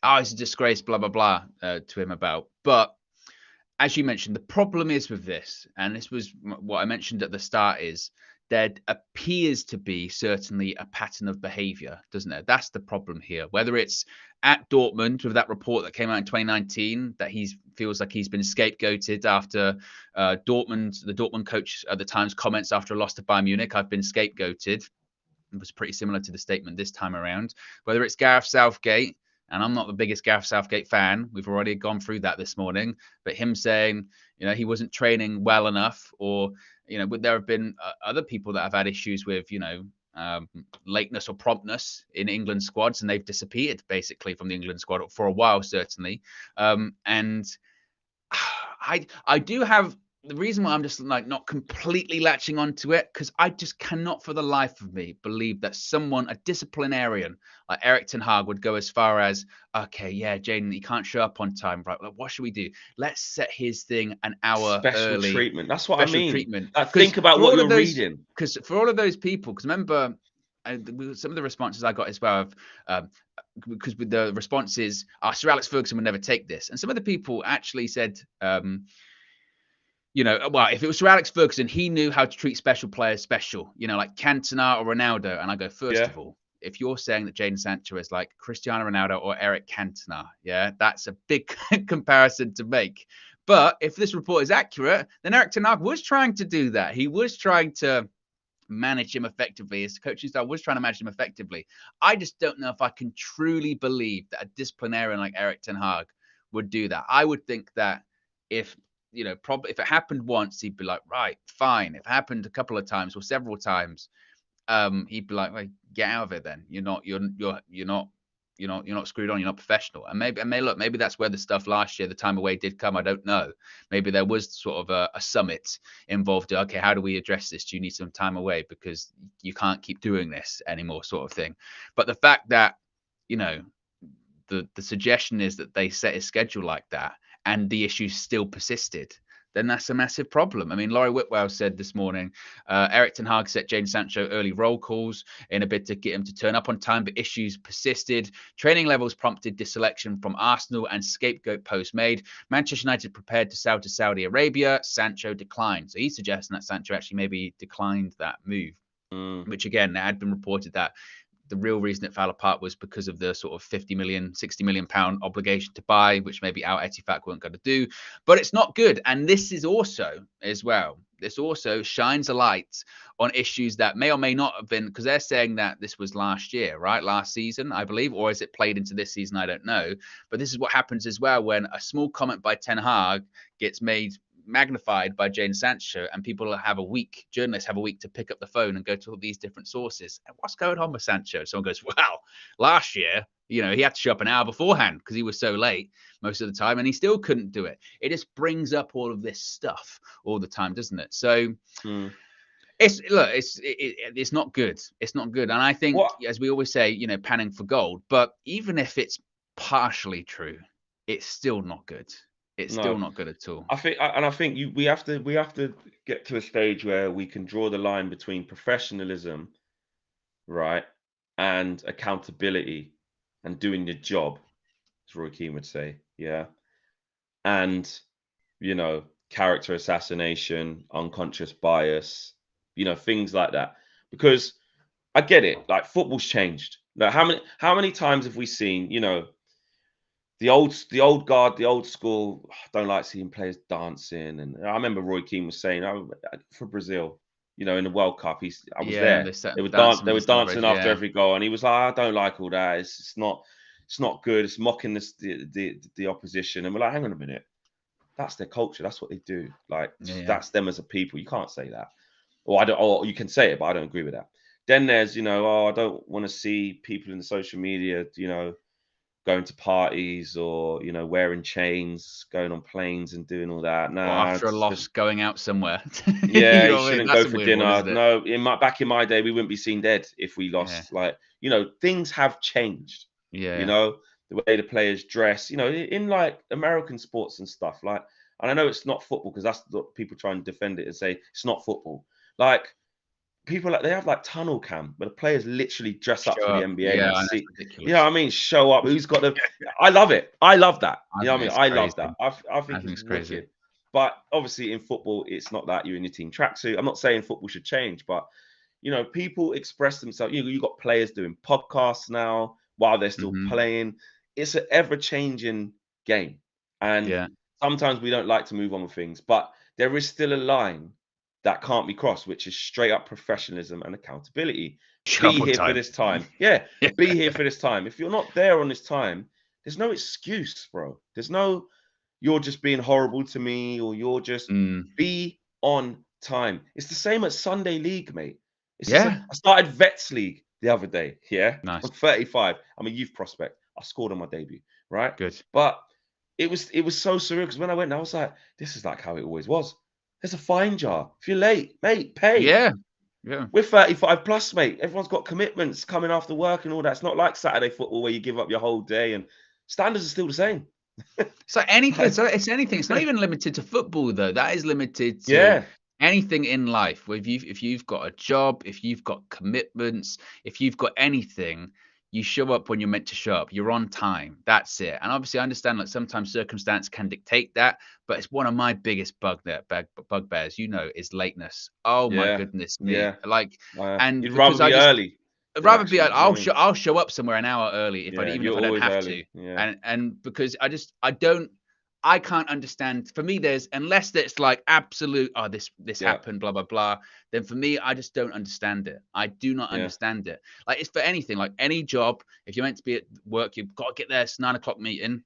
B: it's a disgrace, blah blah blah, to him about. But as you mentioned, the problem is with this, and this was what I mentioned at the start, is there appears to be certainly a pattern of behavior, doesn't there? That's the problem here. Whether it's at Dortmund with that report that came out in 2019 that he feels like he's been scapegoated after the Dortmund coach at the time's comments after a loss to Bayern Munich, I've been scapegoated. It was pretty similar to the statement this time around. Whether it's Gareth Southgate, and I'm not the biggest Gareth Southgate fan. We've already gone through that this morning. But him saying, he wasn't training well enough, or, there have been other people that have had issues with, lateness or promptness in England squads, and they've disappeared basically from the England squad for a while, certainly. And I do have the reason why I'm just like not completely latching onto it, because I just cannot for the life of me believe that someone, a disciplinarian like Eric Ten Hag, would go as far as, okay, yeah, Jaden, he can't show up on time, right? Like, what should we do? Let's set his thing an hour
A: Special
B: early.
A: treatment. That's what I
B: Special
A: mean.
B: treatment.
A: Like,
B: Because
A: think about
B: for
A: what
B: all
A: you're
B: of those,
A: reading.
B: because for all of those people, because remember, some of the responses I got as well of, because with the responses, Sir Alex Ferguson would never take this, and some of the people actually said, well, if it was Sir Alex Ferguson, he knew how to treat special players special, like Cantona or Ronaldo. And I go, first
A: Yeah.
B: of all, if you're saying that Jadon Sancho is like Cristiano Ronaldo or Eric Cantona, yeah, that's a big comparison to make. But if this report is accurate, then Eric Ten Hag was trying to do that. He was trying to manage him effectively. His coaching style was trying to manage him effectively. I just don't know if I can truly believe that a disciplinarian like Eric Ten Hag would do that. I would think that if probably if it happened once, he'd be like, right, fine. If it happened a couple of times or several times, he'd be like, well, get out of it then. You're not screwed on. You're not professional. And maybe that's where the stuff last year, the time away, did come. I don't know. Maybe there was sort of a summit involved. Okay, how do we address this? Do you need some time away because you can't keep doing this anymore, sort of thing. But the fact that the suggestion is that they set his schedule like that and the issues still persisted, then that's a massive problem. I mean, Laurie Whitwell said this morning, Eric Ten Hag set Jadon Sancho early roll calls in a bid to get him to turn up on time, but issues persisted. Training levels prompted deselection from Arsenal and scapegoat post made. Manchester United prepared to sell to Saudi Arabia. Sancho declined. So he's suggesting that Sancho actually maybe declined that move, which again, it had been reported that the real reason it fell apart was because of the sort of 50 million, 60 million pound obligation to buy, which maybe Al Ettifaq weren't going to do. But it's not good. And this is also, as well, this also shines a light on issues that may or may not have been, because they're saying that this was last year, right? Last season, I believe, or is it played into this season? I don't know. But this is what happens as well when a small comment by Ten Hag gets magnified by Jadon Sancho, and journalists have a week to pick up the phone and go to all these different sources. And what's going on with Sancho? Someone goes, well, last year, he had to show up an hour beforehand because he was so late most of the time, and he still couldn't do it. It just brings up all of this stuff all the time, doesn't it? So it's not good. It's not good. And I think, as we always say, panning for gold. But even if it's partially true, it's still not good. It's still not good at all.
A: I think we have to get to a stage where we can draw the line between professionalism, right, and accountability and doing the job, as Roy Keane would say, yeah, and character assassination, unconscious bias, things like that. Because I get it, like football's changed. Like how many times have we seen, the old guard, the old school, don't like seeing players dancing. And I remember Roy Keane was saying, for Brazil, in the World Cup, I was there. They were dancing after every goal, and he was like, I don't like all that. It's not good. It's mocking the opposition. And we're like, hang on a minute, that's their culture. That's what they do. Like that's them as a people. You can't say that, or you can say it, but I don't agree with that. Then there's, I don't want to see people in the social media, going to parties or wearing chains, going on planes and doing all that. No,
B: after a loss, going out somewhere.
A: Yeah, you shouldn't go for dinner.
B: One,
A: no, back in my day, we wouldn't be seen dead if we lost. Like things have changed. The way the players dress. In like American sports and stuff. Like, and I know it's not football because that's what people try and defend it and say it's not football. Like, people they have like tunnel cam where the players literally dress up for the NBA.
B: Yeah,
A: I mean, show up. Who's got the? I love it. I love that. I love that. I think it's
B: crazy.
A: Wicked. But obviously in football, it's not that. You're in your team tracksuit. I'm not saying football should change, but people express themselves. You got players doing podcasts now while they're still playing. It's an ever-changing game, and sometimes we don't like to move on with things, but there is still a line that can't be crossed, which is straight up professionalism and accountability. Be here for this time. Yeah, be here for this time. If you're not there on this time, there's no excuse, bro. There's no, you're just being horrible to me, or you're just be on time. It's the same at Sunday League, mate. I started Vets League the other day. Yeah,
B: nice.
A: I'm 35. I'm a youth prospect. I scored on my debut, right?
B: Good.
A: But it was so surreal because when I went, I was like, this is like how it always was. There's a fine jar. If you're late, mate, pay.
B: Yeah. Yeah.
A: We're 35 plus, mate. Everyone's got commitments coming after work and all that. It's not like Saturday football where you give up your whole day, and standards are still the same.
B: It's like anything.
A: Like,
B: So it's anything. It's not even limited to football though. That is limited to
A: yeah,
B: anything in life. Where if you've got a job, if you've got commitments, if you've got anything, you show up when you're meant to show up. You're on time. That's it. And obviously, I understand like sometimes circumstance can dictate that, but it's one of my biggest bugbears. Is lateness. Oh my
A: yeah,
B: goodness me!
A: yeah.
B: Like, and
A: You'd rather
B: because I
A: be
B: just
A: early
B: I'd
A: than
B: rather be.
A: actually. You know what I mean?
B: I'll show up somewhere an hour early
A: Yeah,
B: even if
A: you're
B: I don't
A: always
B: have to,
A: early. Yeah,
B: and because I can't understand. For me, there's unless it's like absolute. Oh, this
A: yeah,
B: happened. Blah blah blah. Then for me, I just don't understand it. I do not
A: yeah,
B: understand it. Like it's for anything. Like any job. If you're meant to be at work, you've got to get there. It's 9 o'clock meeting.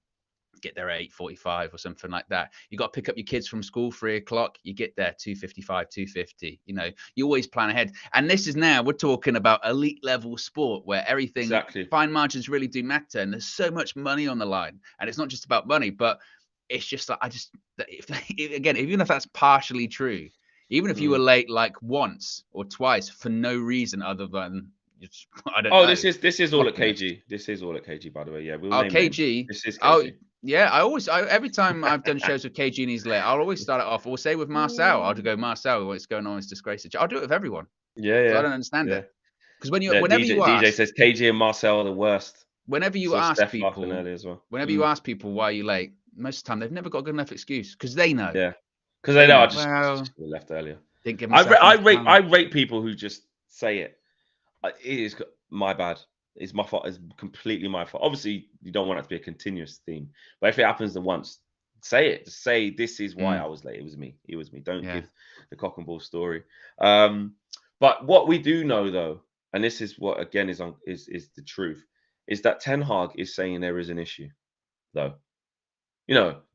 B: Get there at 8:45 or something like that. You got to pick up your kids from school 3 o'clock. You get there 2:55, 2:50. You always plan ahead. And this is now we're talking about elite level sport where everything
A: exactly.
B: fine margins really do matter, and there's so much money on the line. And it's not just about money, but it's just like again, even if that's partially true, even if you were
A: Mm.
B: late like once or twice for no reason other than I don't
A: Oh,
B: know,
A: this is all at
B: sloppiness.
A: KG. This is all at KG, by the way. Yeah, we'll
B: Oh,
A: name names.
B: KG.
A: This is
B: Oh,
A: KG.
B: yeah. Every time I've done shows with KG and he's late, I'll always start it off, or say with Marcel. I'll just go, Marcel, what's going on? It's disgrace. I'll do it with everyone
A: Yeah,
B: because I
A: yeah,
B: don't understand
A: yeah.
B: it. Because
A: Yeah, DJ says KG and Marcel are the worst.
B: whenever you
A: So
B: ask
A: Steph laughed in
B: people,
A: earlier as well.
B: whenever you ask people why you're late, most of the time they've never got a good enough excuse because they know.
A: Yeah, because they
B: They
A: know I
B: know.
A: just
B: Well,
A: left earlier.
B: didn't give myself
A: I
B: enough
A: rate
B: time.
A: people who just say it. It is my bad. It's my fault. It's completely my fault. Obviously, you don't want it to be a continuous theme, but if it happens the once, say it. Just say this is why I
B: Mm,
A: was late. It was me. It was me. Don't
B: yeah.
A: give the cock and ball story. But what we do know though, and this is what again is the truth, is that Ten Hag is saying there is an issue though.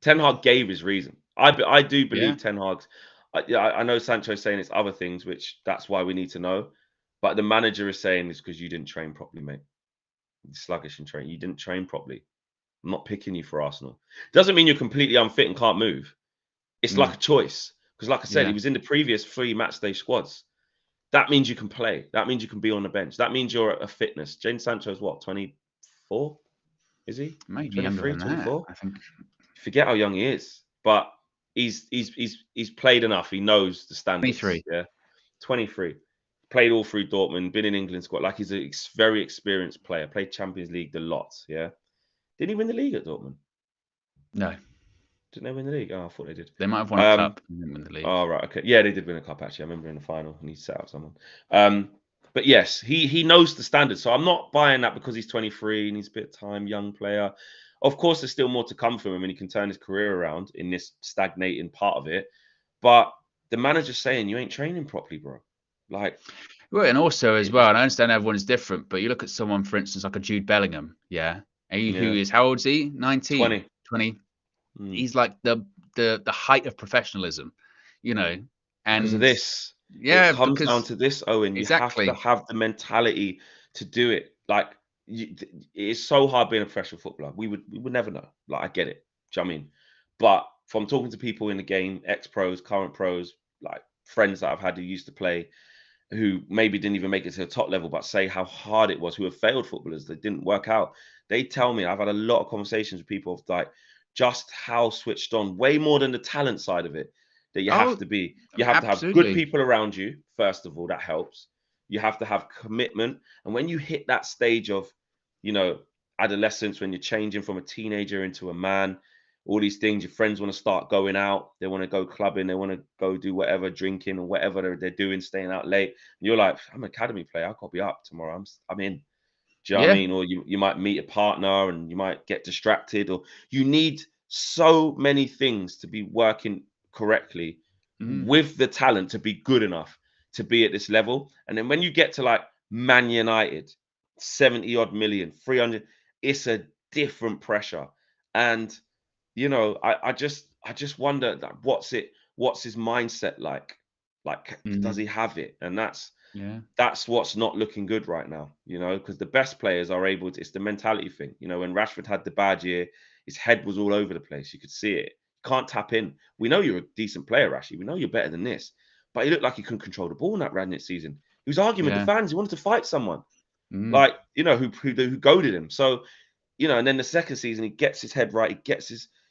A: Ten Hag gave his reason. I do
B: Yeah.
A: believe Ten Hag's. Yeah, I know Sancho's saying it's other things, which that's why we need to know. But the manager is saying it's because you didn't train properly, mate. You're sluggish in training. You didn't train properly. I'm not picking you for Arsenal. Doesn't mean you're completely unfit and can't move. It's like
B: Mm,
A: a choice. Because, like I said, he
B: yeah.
A: was in the previous 3 matchday squads. That means you can play. That means you can be on the bench. That means you're at a fitness. Jane Sancho's what, 24? Is he?
B: Maybe younger
A: 23,
B: than that.
A: 24?
B: I think
A: Forget how young he is, but he's played enough. He knows the standards.
B: 23.
A: Yeah, 23. Played all through Dortmund. Been in England squad. Like he's a very experienced player. Played Champions League a lot. Yeah. Didn't he win the league at Dortmund?
B: No,
A: Didn't they win the league? Oh, I thought they did.
B: they might have won a cup and didn't win the league.
A: Oh right, okay. Yeah, they did win a cup actually. I remember in the final and he set out someone. But yes, he knows the standards. So I'm not buying that because he's 23 and he's a bit of time, young player. Of course, there's still more to come from him and he can turn his career around in this stagnating part of it. But the manager's saying you ain't training properly, bro. Like,
B: Well, and also as well, and I understand everyone is different, but you look at someone, for instance, like a Jude Bellingham, yeah, who
A: yeah,
B: is how old is he? 19,
A: 20.
B: 20.
A: Mm.
B: He's like the height of professionalism, you know,
A: Because of
B: and
A: this. It
B: yeah,
A: comes down
B: because
A: to this, Owen. You have to
B: exactly.
A: have the mentality to do it. Like it is so hard being a professional footballer. We would never know. Like I get it. Do you know what I mean? But from talking to people in the game, ex-pros, current pros, like friends that I've had who used to play, who maybe didn't even make it to the top level, but say how hard it was, who have failed footballers that didn't work out. They tell me I've had a lot of conversations with people of like just how switched on, way more than the talent side of it, that you have
B: Oh,
A: to be. You have to have good
B: absolutely.
A: people around you, first of all, that helps. You have to have commitment. And when you hit that stage of, you know, adolescence, when you're changing from a teenager into a man, all these things, your friends want to start going out, they want to go clubbing, they want to go do whatever, drinking or whatever they're doing, staying out late. And you're like, I'm an academy player, I've got to be up tomorrow. I'm in. Do you know what I
B: Yeah.
A: mean? Or you might meet a partner and you might get distracted, or you need so many things to be working correctly
B: Mm.
A: with the talent to be good enough to be at this level. And then when you get to like Man United, 70 odd million, 300, it's a different pressure. And I just wonder that what's his mindset like? Like, does
B: Mm.
A: he have it? And
B: Yeah.
A: that's what's not looking good right now, because the best players are able to, it's the mentality thing. When Rashford had the bad year, his head was all over the place. You could see it. can't tap in. We know you're a decent player, Rashi. We know you're better than this. But he looked like he couldn't control the ball in that Rangnick season. He was arguing with the fans. He wanted to fight someone, like, you know, who goaded him. So, you know, and then the second season, he gets his head right.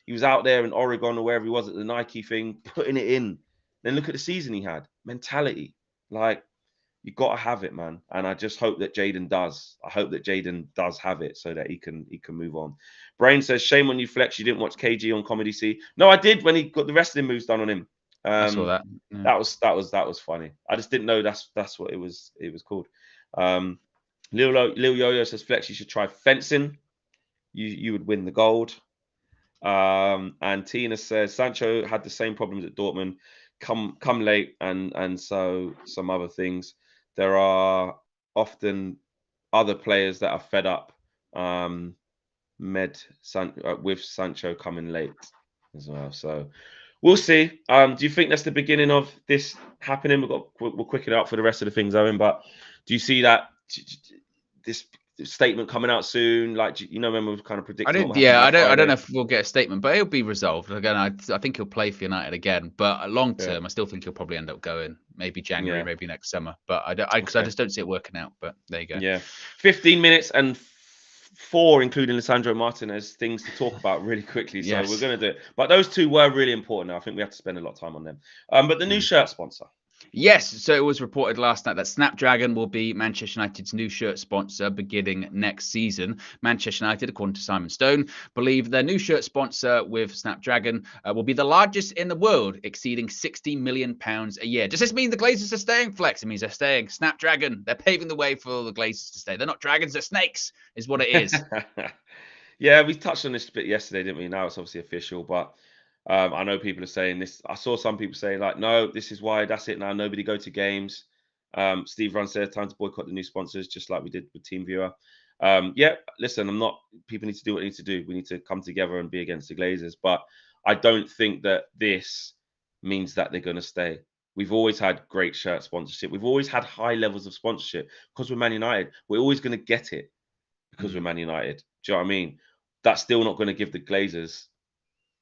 A: He was out there in Oregon or wherever he was at the Nike thing, putting it in. Then look at the season he had. Mentality. Like, you got to have it, man. And I just hope that Jaden does. I hope that Jaden does have it so that he can move on. Brain says, shame on you, Flex. You didn't watch KG on Comedy C. No, I did when he got the wrestling moves done on him.
B: I saw that. Yeah.
A: That was funny. I just didn't know that's what it was called. Lil Yo-Yo says, Flex, you should try fencing. You would win the gold. And Tina says, Sancho had the same problems at Dortmund. Come late, and so some other things. There are often other players that are fed up with Sancho coming late as well. So we'll see. Do you think that's the beginning of this happening? We'll quicken it up for the rest of the things, Owen. But do you see that this statement coming out soon? Like, you know, when we were kind of predicting.
B: I don't know if we'll get a statement, but it'll be resolved. Again, I think he'll play for United again, but long term, I still think he'll probably end up going maybe January, maybe next summer. But I just don't see it working out. But there you go.
A: Yeah, 15 minutes and 4, including Lisandro Martinez, things to talk about really quickly. So we're going to do it. But those two were really important. I think we have to spend a lot of time on them. But the new shirt sponsor.
B: Yes, so it was reported last night that Snapdragon will be Manchester United's new shirt sponsor beginning next season. Manchester United, according to Simon Stone, believe their new shirt sponsor with Snapdragon will be the largest in the world, exceeding £60 million a year. Does this mean the Glazers are staying? Flex, it means they're staying. Snapdragon, they're paving the way for the Glazers to stay. They're not dragons, they're snakes, is what it is.
A: Yeah, we touched on this a bit yesterday, didn't we? Now it's obviously official, but I know people are saying this. I saw some people saying, like, no, this is why, that's it now. Nobody go to games. Steve Run said, time to boycott the new sponsors, just like we did with TeamViewer. Yeah, listen, people need to do what they need to do. We need to come together and be against the Glazers. But I don't think that this means that they're going to stay. We've always had great shirt sponsorship. We've always had high levels of sponsorship because we're Man United. We're always going to get it because we're Man United. Do you know what I mean? That's still not going to give the Glazers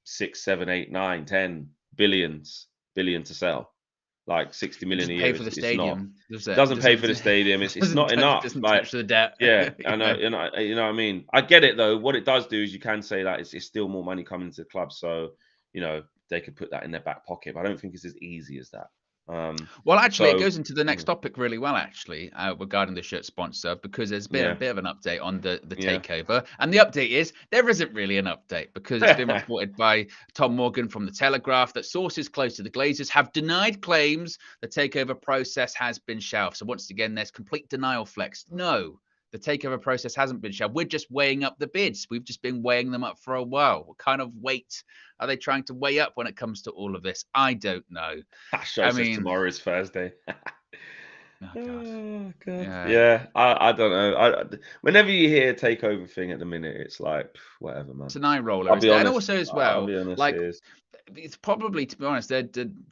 A: 6, 7, 8, 9, 10 billion to sell. Like 60 million a year.
B: Pay for the stadium.
A: Doesn't pay for the stadium. It's not enough.
B: Doesn't touch the debt.
A: Yeah, I know. You know what I mean. I get it though. What it does do is you can say that it's still more money coming into the club. So, you know, they could put that in their back pocket. But I don't think it's as easy as that.
B: Well, actually, it goes into the next topic really well, actually, regarding the shirt sponsor, because there's been a bit of an update on the takeover. And the update is there isn't really an update because it's been reported by Tom Morgan from The Telegraph that sources close to the Glazers have denied claims the takeover process has been shelved. So once again, there's complete denial, Flex. No, the takeover process hasn't been shelved. We're just weighing up the bids. We've just been weighing them up for a while. What kind of weight are they trying to weigh up when it comes to all of this? I don't know.
A: I mean, tomorrow is Thursday.
B: Oh, God.
A: Yeah, I don't know. Whenever you hear a takeover thing at the minute, it's like, whatever, man.
B: It's an eye roller. And also as well, like, it's probably, to be honest, they're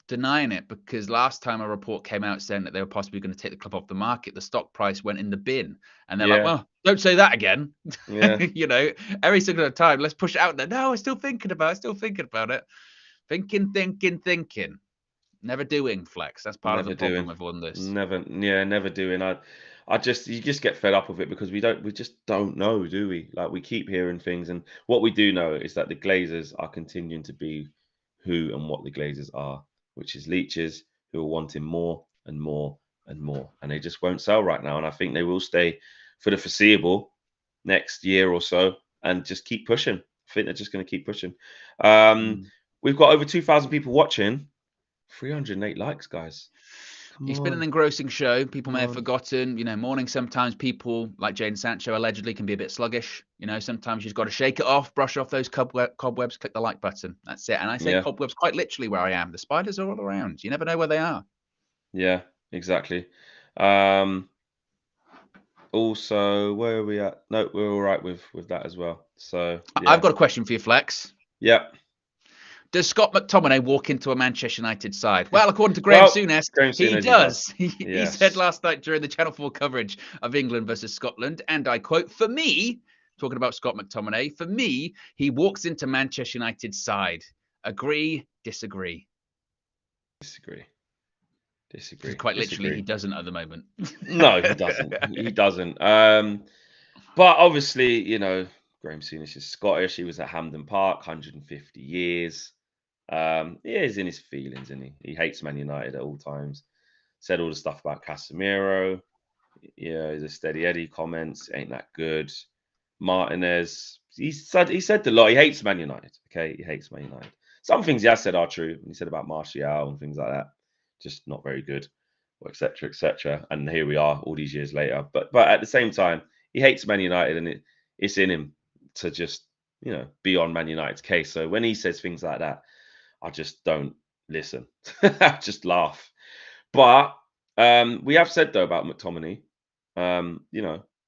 B: denying it because last time a report came out saying that they were possibly going to take the club off the market, the stock price went in the bin. And they're like, well, don't say that again.
A: Yeah.
B: You know, every single time, let's push it out there. No, I'm still thinking about it. Thinking. Never doing, Flex. That's part of the problem with all this.
A: Never doing. You just get fed up with it because we just don't know, do we? Like, we keep hearing things, and what we do know is that the Glazers are continuing to be who and what the Glazers are, which is leeches who are wanting more and more and more, and they just won't sell right now. And I think they will stay for the foreseeable next year or so, and just keep pushing. I think they're just going to keep pushing. We've got over 2,000 people watching. 308 likes, guys.
B: It's been an engrossing show. People may have forgotten, you know, morning sometimes people like Jadon Sancho allegedly can be a bit sluggish. You know, sometimes you've got to shake it off, brush off those cobwebs, click the like button. That's it. And I say cobwebs quite literally where I am. The spiders are all around. You never know where they are. Yeah,
A: exactly. Also, where are we at? No, we're all right with that as well. So
B: I've got a question for you, Flex.
A: Yeah.
B: Does Scott McTominay walk into a Manchester United side? Well, according to Graham Souness, he does. He said last night during the Channel 4 coverage of England versus Scotland, and I quote, for me, talking about Scott McTominay, for me, he walks into Manchester United's side. Agree, disagree.
A: Disagree.
B: Because quite literally, he doesn't at the moment.
A: No, he doesn't. He doesn't. But obviously, Graham Souness is Scottish. He was at Hampden Park, 150 years. He's in his feelings, isn't he? He hates Man United at all times. Said all the stuff about Casemiro. Yeah, he's a steady Eddie comments. Ain't that good. Martinez. He said a lot. He hates Man United. Okay, he hates Man United. Some things he has said are true. He said about Martial and things like that, just not very good, or etc. etc. And here we are, all these years later. But at the same time, he hates Man United, and it's in him to just be on Man United's case. So when he says things like that, I just don't listen. I just laugh. But we have said though about McTominay,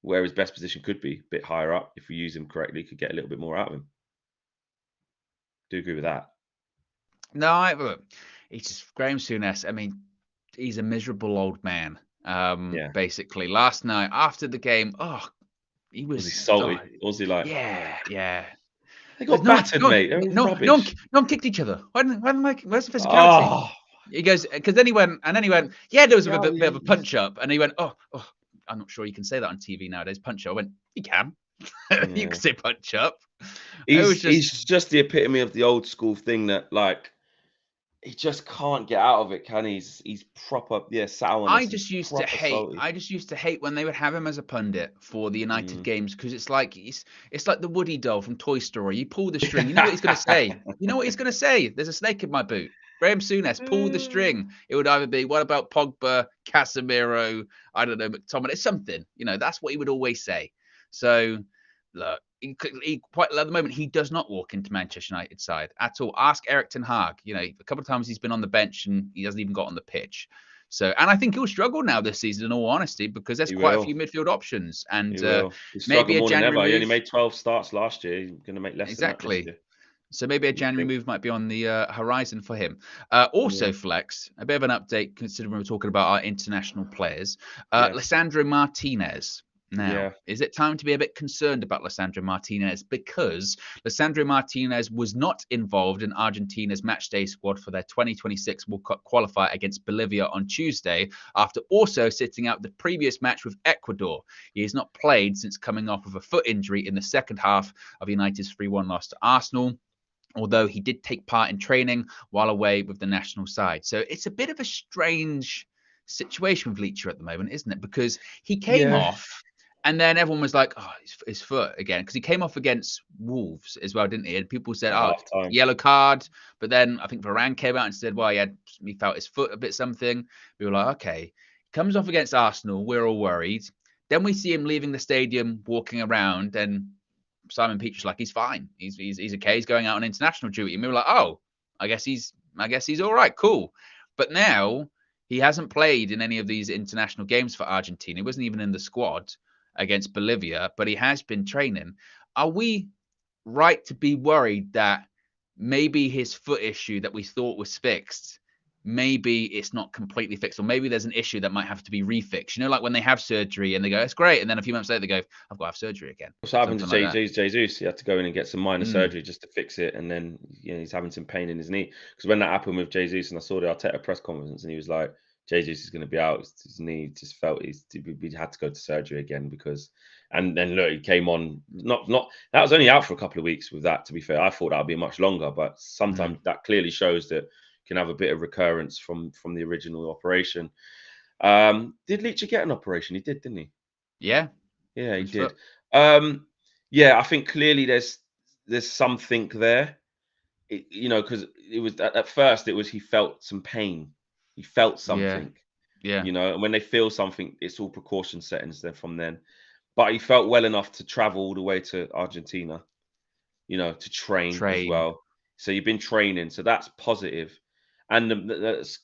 A: where his best position could be, a bit higher up. If we use him correctly, could get a little bit more out of him. Do agree with that?
B: No, it's just Graham Souness. I mean, he's a miserable old man. Basically, last night after the game, he was
A: he salty? Was he like?
B: Yeah.
A: They got battered, mate. They were rubbish.
B: No one kicked each other. Where's the physicality?
A: Oh.
B: He goes, because then he went, yeah, there was a bit of a punch up, and he went, oh, I'm not sure you can say that on TV nowadays. Punch up. I went, you can. You can say punch up.
A: He's just the epitome of the old school thing that, like, he just can't get out of it, can he? He's proper, sour.
B: I just used to hate when they would have him as a pundit for the United games, because it's like the Woody doll from Toy Story. You pull the string, you know what he's going to say. You know what he's going to say. There's a snake in my boot. Graham Souness, pull the string. It would either be, what about Pogba, Casemiro, I don't know, McTominay, it's something. That's what he would always say. So, look, he quite at the moment, he does not walk into Manchester United side at all. Ask Erik ten Hag. A couple of times he's been on the bench and he hasn't even got on the pitch. So, and I think he'll struggle now this season, in all honesty, because there's quite a few midfield options. And maybe a January move.
A: He only made 12 starts last year. He's going to make less than that this year.
B: So maybe a January move might be on the horizon for him. Flex, a bit of an update considering we're talking about our international players. Lisandro Martinez. Now, is it time to be a bit concerned about Lisandro Martinez? Because Lisandro Martinez was not involved in Argentina's matchday squad for their 2026 World Cup qualifier against Bolivia on Tuesday, after also sitting out the previous match with Ecuador. He has not played since coming off of a foot injury in the second half of United's 3-1 loss to Arsenal, although he did take part in training while away with the national side. So it's a bit of a strange situation with Leacher at the moment, isn't it? Because he came off, and then everyone was like, his foot again. Because he came off against Wolves as well, didn't he? And people said, yellow card. But then I think Varane came out and said, well, he felt his foot a bit something. We were like, okay. He comes off against Arsenal. We're all worried. Then we see him leaving the stadium, walking around, and Simon Petrus like, he's fine. He's okay. He's going out on international duty. And we were like, I guess he's all right. Cool. But now he hasn't played in any of these international games for Argentina. He wasn't even in the squad against Bolivia, but he has been training. Are we right to be worried that maybe his foot issue that we thought was fixed, maybe it's not completely fixed, or maybe there's an issue that might have to be refixed? Like when they have surgery and they go, it's great, and then a few months later they go, I've got to have surgery again.
A: What's happened to Jesus? He had to go in and get some minor surgery just to fix it, and then he's having some pain in his knee. Because when that happened with Jesus, and I saw the Arteta press conference, and he was like, Jesus is going to be out. His knee just felt he had to go to surgery again because, and then look, he came on. Not that was only out for a couple of weeks with that. To be fair, I thought that would be much longer, but sometimes that clearly shows that you can have a bit of recurrence from the original operation. Did Leacher get an operation? He did, didn't he?
B: Yeah,
A: he did. I think clearly there's something there. Because it was at first he felt some pain. He felt something, and when they feel something, it's all precaution settings then from then. But he felt well enough to travel all the way to Argentina, to train as well. So you've been training, so that's positive. And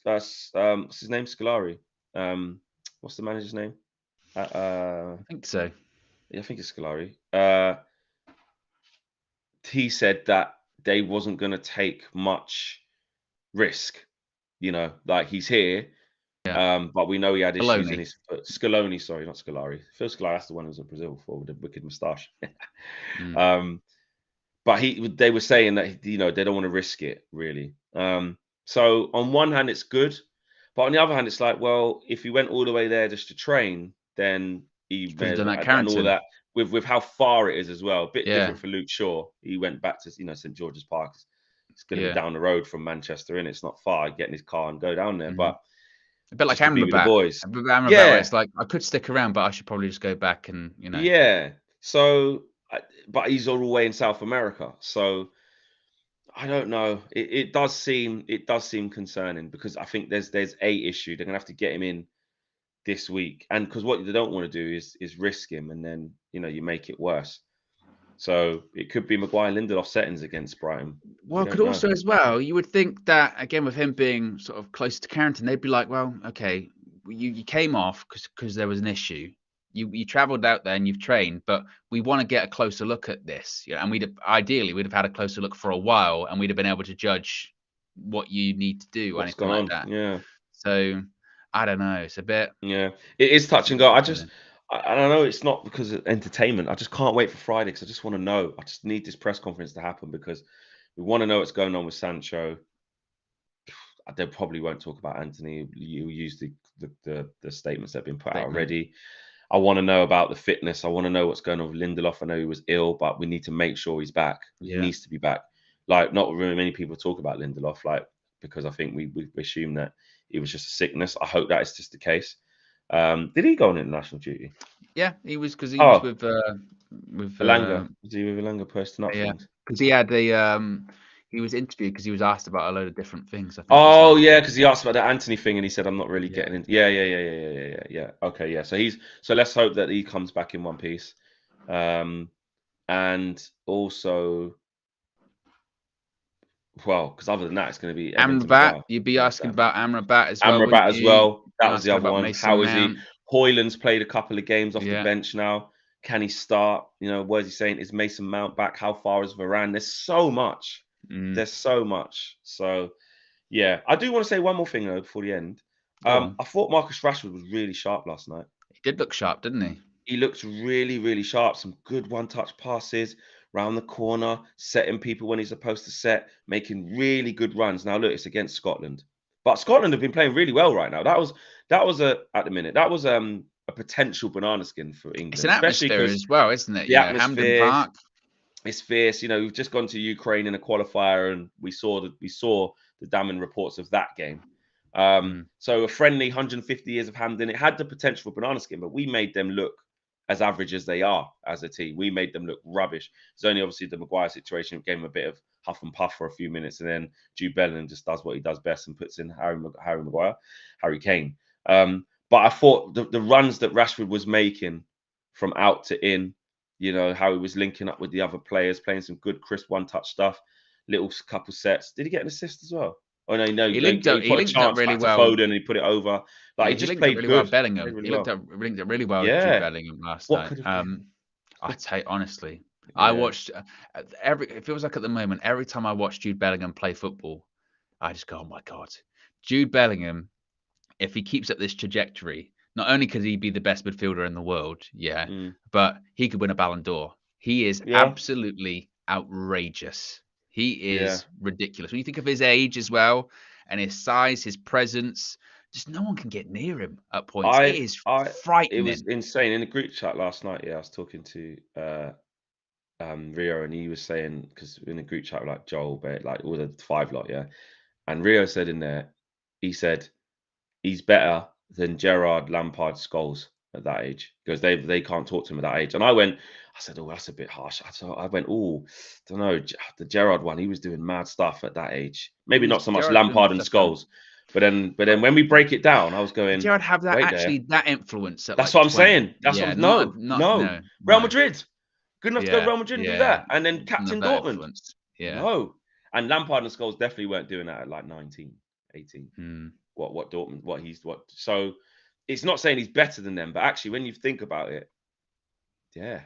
A: what's his name? Scolari. What's the manager's name?
B: I think so.
A: Yeah, I think it's Scolari. He said that they wasn't going to take much risk. Like he's here, but we know he had issues in his foot. Scaloni, sorry, not Scolari. Phil Scolari, that's the one who was in Brazil before with the wicked moustache. but they were saying that they don't want to risk it really. So on one hand, it's good, but on the other hand, it's like, well, if he went all the way there just to train, then he
B: You could
A: may
B: have
A: as
B: done
A: well,
B: that
A: and all
B: Carrington.
A: that with how far it is as well. A bit
B: Yeah,
A: different for Luke Shaw. He went back to St George's Park. It's going to be
B: yeah.
A: down the road from Manchester, and it's not far. Get in his car and go down there,
B: Mhm.
A: but
B: A bit like
A: just to be with the
B: Amrabat.
A: boys.
B: A bit like Amrabat, where
A: Yeah,
B: it's like I could stick around, but I should probably just go back and
A: yeah. So, but he's all the way in South America, so I don't know. It does seem concerning because I think there's a issue. They're gonna have to get him in this week, and because what they don't want to do is risk him, and then you make it worse. So it could be Maguire Lindelof settings against Brighton. We
B: Well, could
A: don't know.
B: also as well, you would think that again with him being sort of close to Carrington, they'd be like, well, okay, you came off because there was an issue. You travelled out there and you've trained, but we want to get a closer look at this. And we'd have had a closer look for a while, and we'd have been able to judge what you need to do or
A: What's
B: anything
A: gone
B: like
A: on?
B: that.
A: Yeah,
B: So I don't know. It's a bit.
A: yeah. It is
B: It's
A: touch
B: a
A: and
B: bit
A: go.
B: concerning.
A: I know it's not because of entertainment. I just can't wait for Friday because I just want to know. I just need this press conference to happen because we want to know what's going on with Sancho. They probably won't talk about Anthony. You use the statements that have been put out
B: Statement.
A: already. I want to know about the fitness. I want to know what's going on with Lindelof. I know he was ill, but we need to make sure he's back. He
B: Yeah.
A: needs to be back. Like, not really many people talk about Lindelof, like, because I think we assume that it was just a sickness. I hope that is just the case. Did he go on international duty?
B: Yeah, he was because he was
A: Oh,
B: with
A: Elanga. Was he with Elanga posting up
B: yeah,
A: things?
B: because he had he was interviewed because he was asked about a load of different things, I think, wasn't
A: Oh
B: he?
A: yeah, because he asked about the Anthony thing and he said, "I'm not really
B: Yeah.
A: getting in." Yeah, yeah, yeah, yeah, yeah, yeah, yeah, yeah. Okay, yeah. So let's hope that he comes back in one piece. And also, well, because other than that, it's going to be Everton
B: Amrabat,
A: Maguire.
B: you'd be
A: That's
B: asking
A: that.
B: about Amrabat as well, wouldn't
A: Amrabat as
B: you?
A: well.
B: You'd be
A: That was the
B: asking
A: other
B: about
A: one.
B: Mason
A: How is he?
B: Mount.
A: Hoyland's played a couple of games off the
B: Yeah.
A: bench now. Can he start? What is he saying? Is Mason Mount back? How far is Varane? There's so much.
B: Mm,
A: There's so much. So yeah, I do want to say one more thing though before the end.
B: go on.
A: I thought Marcus Rashford was really sharp last night.
B: He did look sharp, didn't he?
A: He looked really, really sharp. Some good one-touch passes round the corner, setting people when he's supposed to set, making really good runs. Now look, it's against Scotland, but Scotland have been playing really well right now. That was at the minute. That was a potential banana skin for
B: It's
A: England,
B: an
A: especially
B: atmosphere
A: because
B: as well, isn't it?
A: the
B: Hampden
A: atmosphere
B: Park.
A: is fierce. We've just gone to Ukraine in a qualifier, and we saw the damning reports of that game.
B: Mm.
A: So a friendly 150 years of Hampden, it had the potential for banana skin, but we made them look as average as they are as a team. We made them look rubbish. It's only obviously the Maguire situation gave him a bit of huff and puff for a few minutes, and then Jude Bellingham just does what he does best and puts in Harry Kane. But I thought the runs that Rashford was making from out to in, how he was linking up with the other players, playing some good crisp one-touch stuff, little couple sets. Did he get an assist as well? Oh no,
B: He
A: he
B: linked up. He
A: put a
B: linked up
A: chance
B: really
A: back to
B: well.
A: Foden and he put it over. Like
B: Yeah,
A: he
B: he
A: just
B: linked up
A: played
B: really well
A: good.
B: with
A: Played
B: Bellingham.
A: really
B: He linked
A: well.
B: up really well with Jude
A: Yeah.
B: Bellingham last
A: What
B: night.
A: could have been?
B: I tell you honestly, I
A: Yeah.
B: watched it feels like at the moment, every time I watch Jude Bellingham play football, I just go, oh my God. Jude Bellingham, if he keeps up this trajectory, not only could he be the best midfielder in the world, yeah,
A: Mm.
B: but he could win a Ballon d'Or. He is
A: Yeah.
B: absolutely outrageous. He
A: Yeah.
B: is ridiculous. When you think of his age as well and his size, his presence, just no one can get near him at points. It
A: I
B: is
A: I it was
B: frightening.
A: insane. In the group chat last night, yeah, I was talking to Rio and he was saying, because in the group chat like Joel, but like all the five lot, yeah. And Rio said in there, he said he's better than Gerrard, Lampard, Scholes at that age because they can't talk to him at that age. And I said, oh, that's a bit harsh. I went, oh, don't know, the Gerrard one, he was doing mad stuff at that age. Maybe not so much
B: Gerrard's doing
A: Lampard and
B: stuff on.
A: Scholes, but then when we break it down, I was
B: Did
A: going,
B: Gerrard have
A: wait there.
B: that influence at
A: That's
B: like
A: what I'm
B: 20?
A: saying. That's
B: Yeah,
A: what no, no.
B: no,
A: Real
B: no.
A: Madrid, good enough to go to
B: Yeah,
A: Real Madrid and do
B: yeah.
A: that, and then
B: Didn't have
A: captain
B: that
A: Dortmund.
B: influence. Yeah.
A: No, and Lampard and Scholes definitely weren't doing that at like 19, 18.
B: Hmm.
A: What Dortmund, what. So it's not saying he's better than them, but actually, when you think about it, yeah,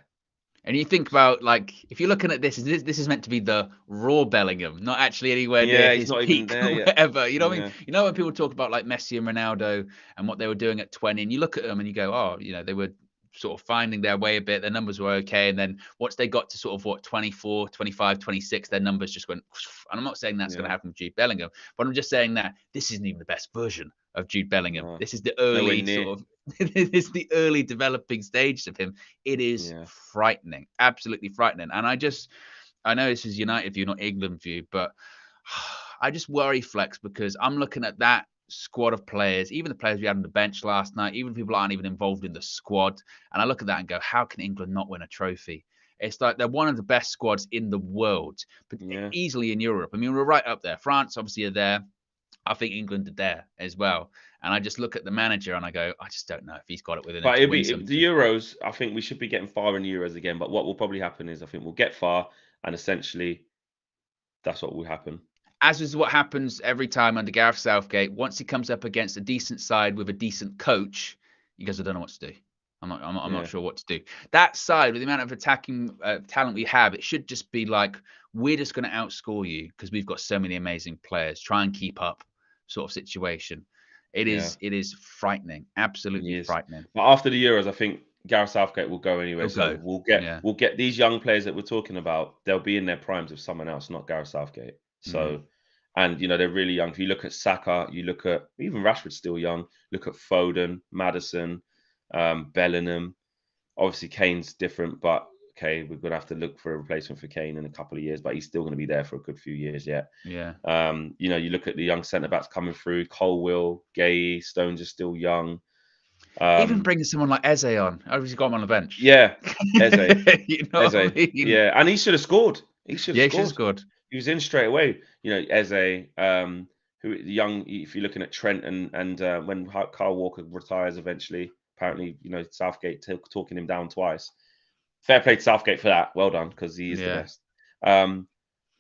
B: And you think about like if you're looking at this is meant to be the raw Bellingham, not actually anywhere near
A: yeah, he's
B: his
A: not even
B: peak
A: there
B: or
A: yet.
B: whatever. You know what I mean?
A: Yeah,
B: You know when people talk about like Messi and Ronaldo and what they were doing at 20, and you look at them and you go, oh, they were sort of finding their way a bit. Their numbers were okay. And then once they got to sort of 24, 25, 26, their numbers just went. And I'm not saying that's going to happen with Jude Bellingham, but I'm just saying that this isn't even the best version of Jude Bellingham.
A: No.
B: This is the early sort of, this is the early developing stage of him. It is frightening, absolutely frightening. And I know this is United view, not England view, but I just worry, Flex, because I'm looking at that squad of players, even the players we had on the bench last night, even people aren't even involved in the squad. And I look at that and go, how can England not win a trophy? It's like they're one of the best squads in the world, but easily in Europe. I mean, we're right up there. France obviously are there. I think England are there as well. And I just look at the manager and I go, I just don't know if he's got it within him.
A: But it'll be the Euros. I think we should be getting far in the Euros again. But what will probably happen is I think we'll get far, and essentially that's what will happen.
B: As is what happens every time under Gareth Southgate. Once he comes up against a decent side with a decent coach, he goes, I don't know what to do. I'm not sure what to do. That side, with the amount of attacking talent we have, it should just be like, we're just going to outscore you because we've got so many amazing players. Try and keep up, sort of situation. It is frightening, absolutely frightening.
A: But after the Euros, I think Gareth Southgate will go anyway. So we'll get these young players that we're talking about. They'll be in their primes with someone else, not Gareth Southgate. So, and they're really young. If you look at Saka, you look at even Rashford's still young. Look at Foden, Maddison, Bellingham. Obviously, Kane's different, but okay, we're gonna have to look for a replacement for Kane in a couple of years. But he's still going to be there for a good few years yet.
B: Yeah.
A: You look at the young centre backs coming through. Colwill, Gay, Stones are still young.
B: Even bringing someone like Eze on. I've got him on the bench.
A: Yeah, Eze.
B: What I mean?
A: Yeah, and he should have scored. He should have
B: scored.
A: He was in straight away. Eze, who young. If you're looking at Trent and when Kyle Walker retires eventually, apparently Southgate talking him down twice. Fair play to Southgate for that. Well done, because he is the best.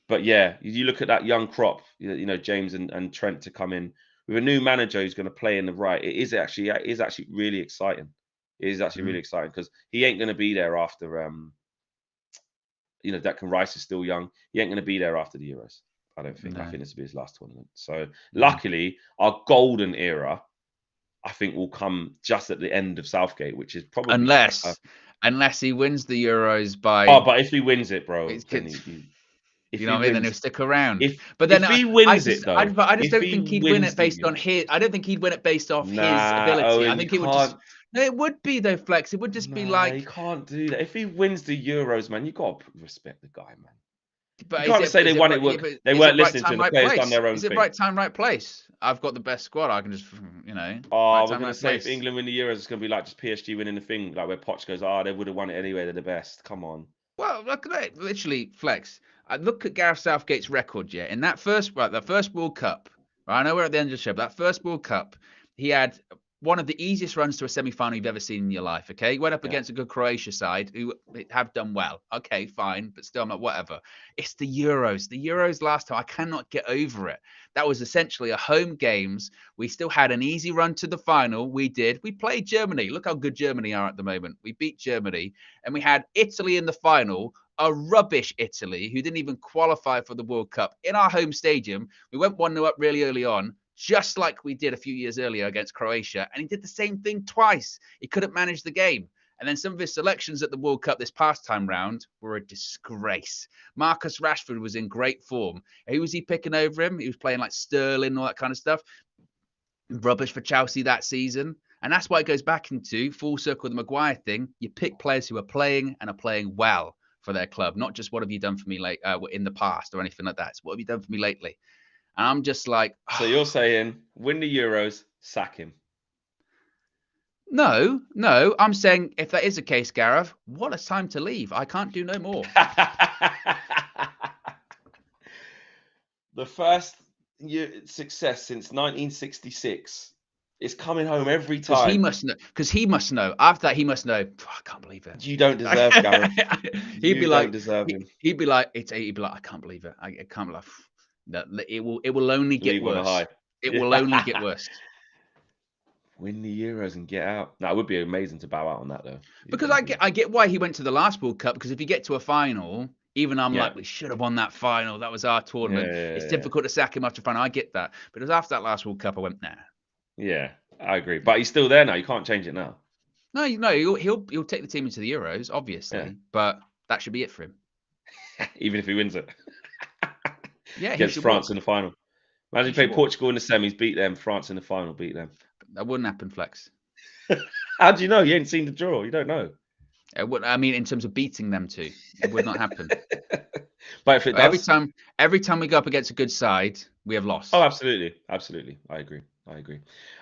A: But yeah, you look at that young crop. James and Trent to come in with a new manager who's going to play in the right. It is actually really exciting. It is actually really exciting because he ain't going to be there after. Declan Rice is still young. He ain't going to be there after the Euros. I don't think. No. I think this will be his last tournament. So luckily, our golden era, I think, will come just at the end of Southgate, which is probably
B: unless he wins the Euros by.
A: Oh, but if he wins it, bro, then
B: then he'll stick around.
A: If he wins it, though,
B: I just don't think he'd win it based on his. I don't think he'd win it based off his ability.
A: Owen,
B: I think it would just. No, it would be though, Flex. It would just be like.
A: You can't do that. If he wins the Euros, man, you got to respect the guy, man.
B: But
A: you can't say they won it. They weren't listening to him. The players done their own thing.
B: Is it right time, right place? I've got the best squad. I can just,
A: Oh, we're going to say if England win the Euros, it's going to be like just PSG winning the thing, like where Poch goes, they would have won it anyway. They're the best. Come on.
B: Well, look at it. Literally, Flex. I look at Gareth Southgate's record, in that first World Cup. Right, I know we're at the end of the show, but that first World Cup, he had one of the easiest runs to a semi-final you've ever seen in your life, okay? He went up against a good Croatia side who have done well. Okay, fine, but still, I'm not whatever. It's the Euros. The Euros last time, I cannot get over it. That was essentially a home games. We still had an easy run to the final. We did. We played Germany. Look how good Germany are at the moment. We beat Germany. And we had Italy in the final, a rubbish Italy who didn't even qualify for the World Cup in our home stadium. We went 1-0 up really early on, just like we did a few years earlier against Croatia. And he did the same thing twice. He couldn't manage the game. And then some of his selections at the World Cup this past time round were a disgrace. Marcus Rashford was in great form. Who was he picking over him? He was playing like Sterling and all that kind of stuff. Rubbish for Chelsea that season. And that's why it goes back into full circle the Maguire thing. You pick players who are playing and are playing well for their club, not just what have you done for me in the past or anything like that. It's what have you done for me lately? And I'm just like...
A: So you're saying, win the Euros, sack him.
B: No. I'm saying if that is the case, Gareth, what a time to leave. I can't do no more.
A: The first success since 1966 is coming home every time.
B: Because he must know. After that, he must know. I can't believe it.
A: You don't deserve Gareth.
B: He'd be like, I can't believe it. I can't believe that. It will only get worse. It will only get worse.
A: Win the Euros and get out. That would be amazing to bow out on that, though.
B: Because I get why he went to the last World Cup. Because if you get to a final, even I'm like, we should have won that final. That was our tournament. It's difficult to sack him after a final. I get that. But it was after that last World Cup, I went, nah.
A: Yeah, I agree. But he's still there now. You can't change it now.
B: No, he'll take the team into the Euros, obviously, but that should be it for him.
A: Even if he wins it.
B: Yeah, he
A: Against
B: should
A: France
B: walk.
A: in the final. Imagine
B: He
A: you play
B: should walk.
A: Portugal in the semis, beat them, France in the final, beat them.
B: That wouldn't happen, Flex.
A: How do you know? You ain't seen the draw. You don't know.
B: I mean, in terms of beating them two, it would not happen.
A: But if it
B: Every
A: does,
B: time we go up against a good side, we have lost.
A: oh, absolutely, absolutely, I agree.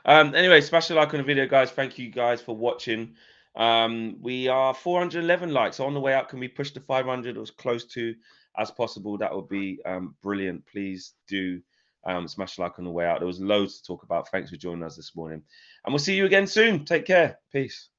A: Anyway, smash the like on the video, guys. Thank you guys for watching. We are 411 likes on the way up. Can we push to 500 or as close to as possible? That would be brilliant. Please do smash the like on the way out. There was loads to talk about. Thanks for joining us this morning, and we'll see you again soon. Take care. Peace.